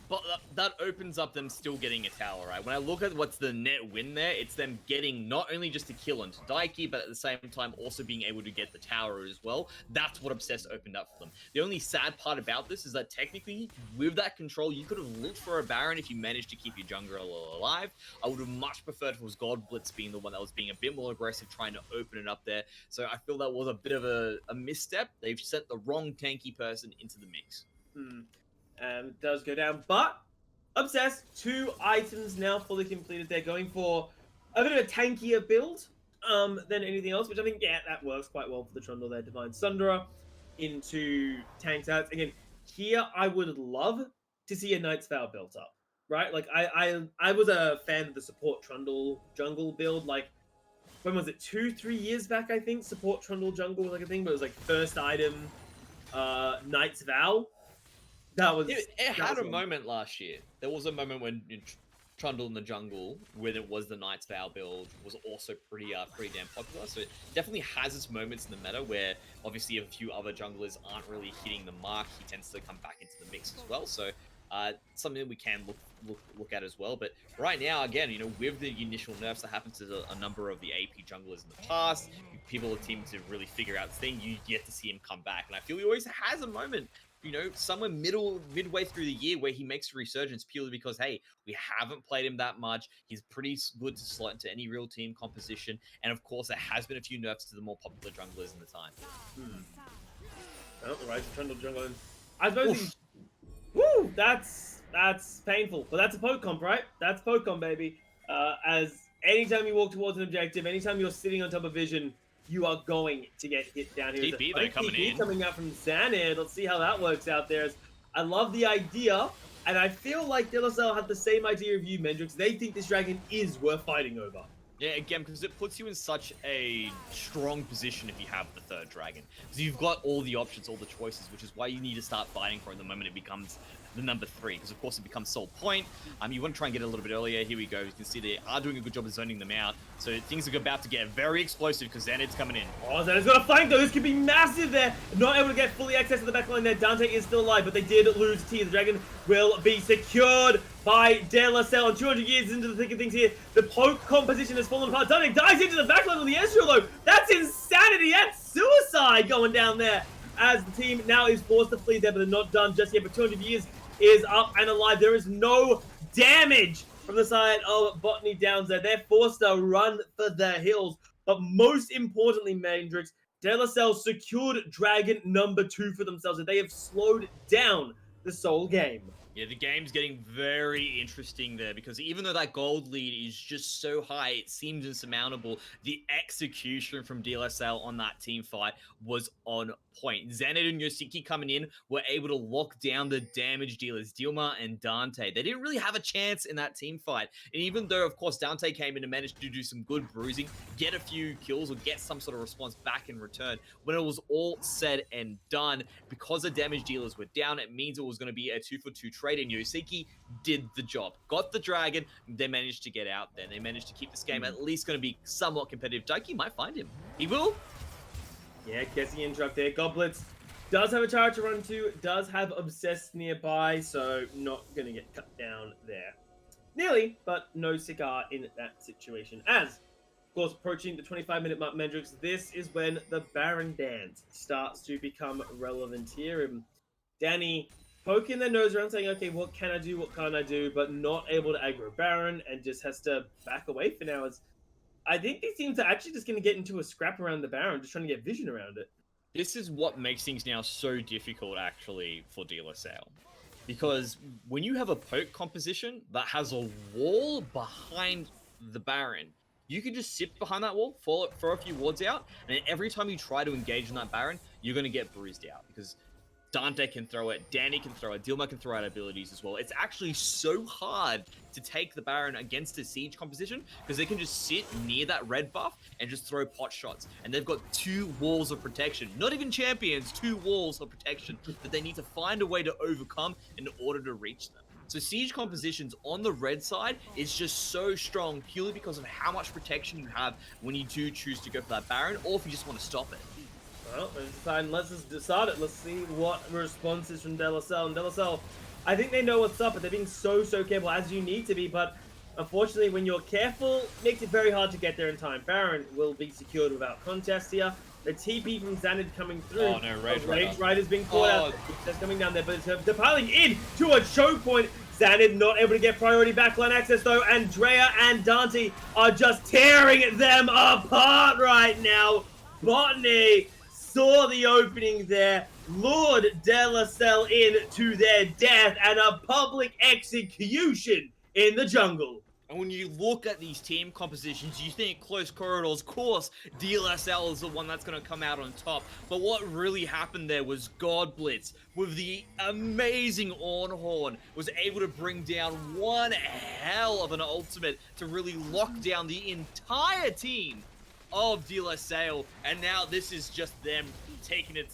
But that opens up them still getting a tower, right? When I look at what's the net win there, it's them getting not only just a kill onto Daiki, but at the same time also being able to get the tower as well. That's what Obsessed opened up for them. The only sad part about this is that technically, with that control, you could have looked for a Baron if you managed to keep your jungler alive. I would have much preferred if it was God Blitz being the one that was being a bit more aggressive, trying to open it up there. So I feel that was a bit of a misstep. They've set the wrong tanky person into the mix. It does go down, but Obsessed, 2 items now fully completed. They're going for a bit of a tankier build than anything else, which I think, yeah, that works quite well for the Trundle there. Divine Sundra into tanks out. Again, here I would love to see a Knight's Vow built up, right? Like, I was a fan of the support Trundle jungle build, like, when was it, 2-3 years back, I think? Support Trundle jungle was like a thing, but it was like first item, Knight's Vow. That was. It had a moment last year. There was a moment when Trundle in the jungle, when it was the Knight's Vow build, was also pretty damn popular. So it definitely has its moments in the meta where obviously a few other junglers aren't really hitting the mark. He tends to come back into the mix as well. So something that we can look at as well. But right now, again, you know, with the initial nerfs that happened to a number of the AP junglers in the past, people are teaming to really figure out this thing. You get to see him come back, and I feel he always has a moment. You know, somewhere midway through the year where he makes a resurgence purely because, hey, we haven't played him that much. He's pretty good to slot into any real team composition. And of course, there has been a few nerfs to the more popular junglers in the time. Oh, the Rise of Trundle jungle. I suppose woo, that's painful. But that's a poke comp, right? That's poke comp, baby. As anytime you walk towards an objective, anytime you're sitting on top of vision, you are going to get hit down here. TP, they're coming out from Xanad. Let's see how that works out there. I love the idea, and I feel like Salle had the same idea of you, Mendrix. They think this dragon is worth fighting over. Yeah, again, because it puts you in such a strong position if you have the third dragon. Because you've got all the options, all the choices, which is why you need to start fighting for it the moment it becomes the number 3. Because, of course, it becomes sole point. You want to try and get it a little bit earlier. Here we go. You can see they are doing a good job of zoning them out. So things are about to get very explosive because Xanad's coming in. Oh, Xanad's got a flank, though. This could be massive there. Not able to get fully access to the backline there. Dante is still alive, but they did lose T. The dragon will be secured by De La Salle. 200 years into the thick of things here. The poke composition has fallen apart. Dante dives into the backline on the Ezreal, though. That's insanity. That's suicide going down there. As the team now is forced to flee there, but they're not done just yet. But 200 years is up and alive. There is no damage from the side of Botany Downs there. They're forced to run for the hills. But most importantly, Mandrix, De La Salle secured Dragon number 2 for themselves. And they have slowed down the Soul game. Yeah, the game's getting very interesting there because even though that gold lead is just so high, it seems insurmountable. The execution from DLSL on that team fight was on point. Xanad and Yosiki coming in were able to lock down the damage dealers, Dilma and Dante. They didn't really have a chance in that team fight. And even though, of course, Dante came in and managed to do some good bruising, get a few kills or get some sort of response back in return, when it was all said and done, because the damage dealers were down, it means it was going to be a 2-for-2 trade. And Yosiki did the job. Got the dragon. They managed to get out there. They managed to keep this game at least going to be somewhat competitive. Daiki might find him. He will. Yeah, Kessie interrupt there. Goblets does have a charge to run to. Does have Obsessed nearby. So not going to get cut down there. Nearly, but no cigar in that situation. As, of course, approaching the 25-minute mark, Mendrix, this is when the Baron dance starts to become relevant here. And Danny poking their nose around saying, okay, what can I do, what can't I do, but not able to aggro Baron and just has to back away for now. As I think these teams are actually just going to get into a scrap around the Baron, just trying to get vision around it. This is what makes things now so difficult, actually, for De La Salle. Because when you have a poke composition that has a wall behind the Baron, you can just sit behind that wall, throw a few wards out, and every time you try to engage in that Baron, you're going to get bruised out. Because Dante can throw it, Danny can throw it, Dilma can throw out abilities as well. It's actually so hard to take the Baron against a siege composition because they can just sit near that red buff and just throw pot shots. And they've got 2 walls of protection. Not even champions, 2 walls of protection that they need to find a way to overcome in order to reach them. So siege compositions on the red side is just so strong purely because of how much protection you have when you do choose to go for that Baron or if you just want to stop it. Well, let's just decide it. Let's see what response is from De La Salle. And De La Salle, I think they know what's up, but they're being so careful, as you need to be. But unfortunately, when you're careful, it makes it very hard to get there in time. Baron will be secured without contest here. The TP from Xanad coming through. Oh no, Rage Rider's being caught out. That's coming down there, but they're piling in to a choke point. Xanad not able to get priority backline access though. Andrea and Dante are just tearing them apart right now. Botany saw the opening there, lured De La Salle in to their death, and a public execution in the jungle. And when you look at these team compositions, you think close corridors. Of course, DLSL is the one that's going to come out on top. But what really happened there was God Blitz, with the amazing Ornhorn, was able to bring down one hell of an ultimate to really lock down the entire team of De La Salle, and now this is just them taking it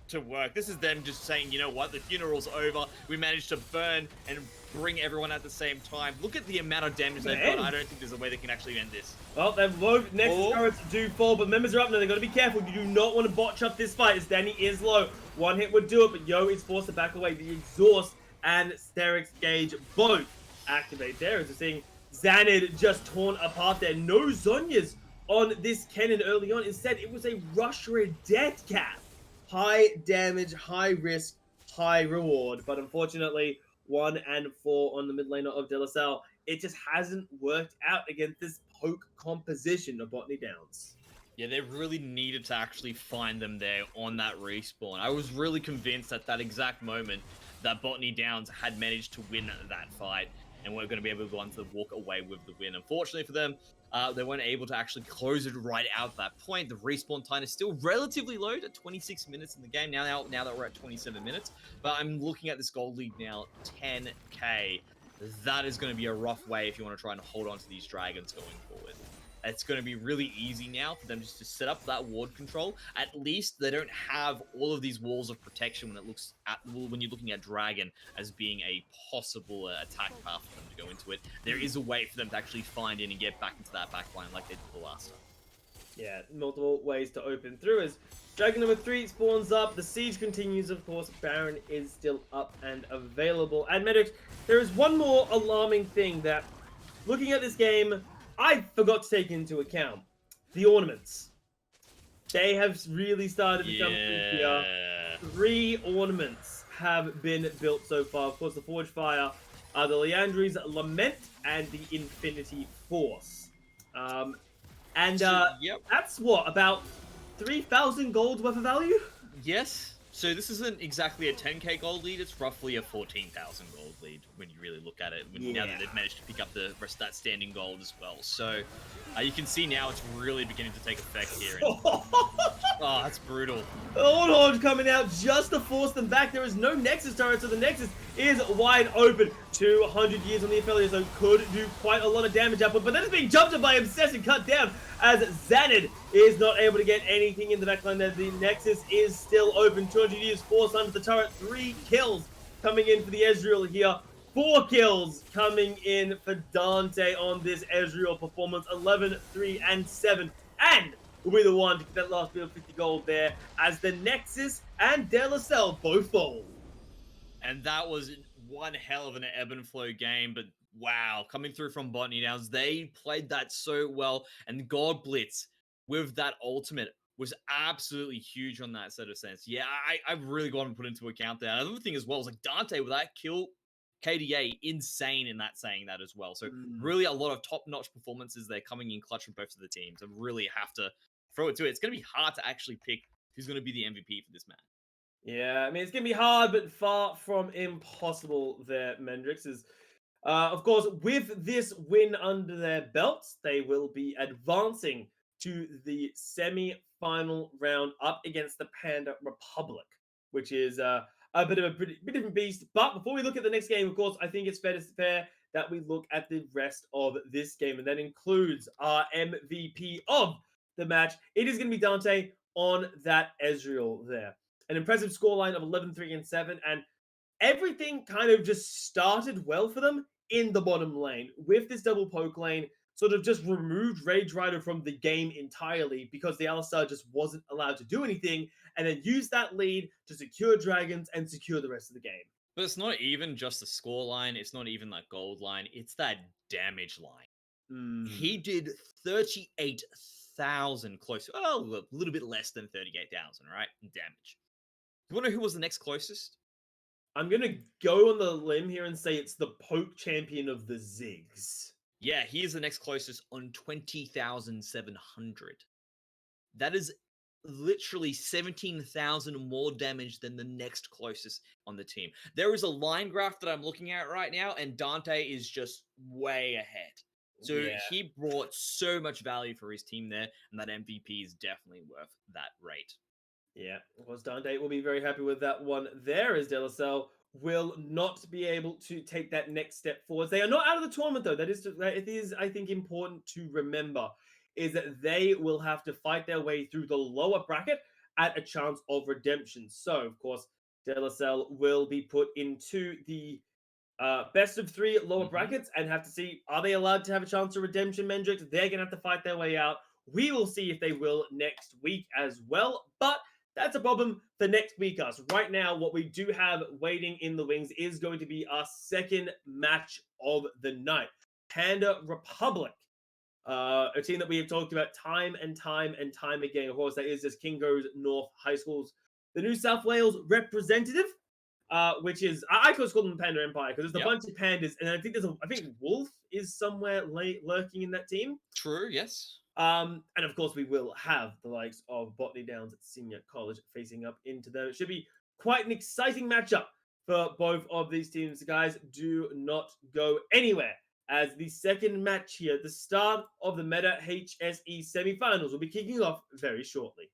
to work. This is them just saying, you know what, the funeral's over. We managed to burn and bring everyone at the same time. Look at the amount of damage they've done. I don't think there's a way they can actually end this. Well, they've low Nexus turrets do fall, but members are up now. They've got to be careful. You do not want to botch up this fight, as Danny is low. One hit would do it, but Yo is forced to back away. The Exhaust and Sterix Gauge both activate there, as we're seeing Xanad just torn apart there. No Zonias on this cannon early on. Instead, it was a rush red death cap. High damage, high risk, high reward. But unfortunately, 1 and 4 on the mid laner of De La Salle. It just hasn't worked out against this poke composition of Botany Downs. Yeah, they really needed to actually find them there on that respawn. I was really convinced at that exact moment that Botany Downs had managed to win that fight and we're going to be able to go on to walk away with the win. Unfortunately for them, they weren't able to actually close it right out at that point. The respawn time is still relatively low at 26 minutes in the game now that we're at 27 minutes. But I'm looking at this gold lead now, 10k. That is going to be a rough way if you want to try and hold on to these dragons going forward. It's going to be really easy now for them just to set up that ward control. At least they don't have all of these walls of protection when you're looking at Dragon as being a possible attack path for them to go into it. There is a way for them to actually find in and get back into that back line like they did the last time. Yeah, multiple ways to open through as Dragon number 3 spawns up. The siege continues, of course. Baron is still up and available. And Medics, there is one more alarming thing that, looking at this game, I forgot to take into account. The ornaments. They have really started to come through here. 3 ornaments have been built so far. Of course, the Forge Fire, the Leandri's Lament, and the Infinity Force. Yep. That's what, about 3,000 gold worth of value? Yes. So this isn't exactly a 10k gold lead, it's roughly a 14,000 gold lead when you really look at it, now that they've managed to pick up the rest of that standing gold as well. So you can see now it's really beginning to take effect here. And, oh, that's brutal. The Old Horde coming out just to force them back. There is no Nexus turret, so the Nexus is wide open. 200 years on the affiliate, so could do quite a lot of damage output, but that is being jumped up by Obsess and cut down as Xanad is not able to get anything in the backline there. The Nexus is still open. 200 years force under the turret. 3 kills coming in for the Ezreal here. 4 kills coming in for Dante on this Ezreal performance. 11, 3, and 7. And will be the one to get that last bit of 50 gold there as the Nexus and De La Salle both fall. And that was one hell of an ebb and flow game, but wow, coming through from Botany Downs, they played that so well, and God Blitz with that ultimate was absolutely huge on that set of sense. Yeah, I've really got to put into account there. Another thing as well is like Dante with that kill KDA, insane in that saying that as well. So really a lot of top-notch performances there coming in clutch from both of the teams, and really have to throw it to it. It's going to be hard to actually pick who's going to be the MVP for this match. Yeah, I mean, it's going to be hard, but far from impossible there, Mendrix. Of course, with this win under their belts, they will be advancing to the semi-final round up against the Panda Republic, which is a bit of a bit different beast. But before we look at the next game, of course, I think it's fair that we look at the rest of this game, and that includes our MVP of the match. It is going to be Dante on that Ezreal there. An impressive scoreline of 11, 3, and 7, and everything kind of just started well for them in the bottom lane. With this double poke lane, sort of just removed Rage Rider from the game entirely because the Alistar just wasn't allowed to do anything, and then used that lead to secure dragons and secure the rest of the game. But it's not even just the score line, it's not even that gold line, it's that damage line. He did 38,000 close, a little bit less than 38,000, right, in damage. Do you want to know who was the next closest? I'm going to go on the limb here and say it's the poke champion of the Ziggs. Yeah, he is the next closest on 20,700. That is literally 17,000 more damage than the next closest on the team. There is a line graph that I'm looking at right now, and Dante is just way ahead. So he brought so much value for his team there, and that MVP is definitely worth that rate. Yeah, of course, Dante will be very happy with that one there, as De La Salle will not be able to take that next step forward. They are not out of the tournament, though. It is, I think, important to remember, is that they will have to fight their way through the lower bracket at a chance of redemption. So, of course, De La Salle will be put into the best of 3 lower brackets and have to see, are they allowed to have a chance of redemption, Mendrix? They're going to have to fight their way out. We will see if they will next week as well, but that's a problem for next week, us. Right now, what we do have waiting in the wings is going to be our second match of the night. Panda Republic, a team that we have talked about time and time again. Of course, that is just Kingo's North High School's, the New South Wales representative, which is, I could call them the Panda Empire, because there's a bunch of pandas, and I think I think Wolf is somewhere lurking in that team. True, yes. And of course, we will have the likes of Botany Downs at Senior College facing up into them. It should be quite an exciting matchup for both of these teams. Guys, do not go anywhere, as the second match here, the start of the Meta HSE semifinals, will be kicking off very shortly.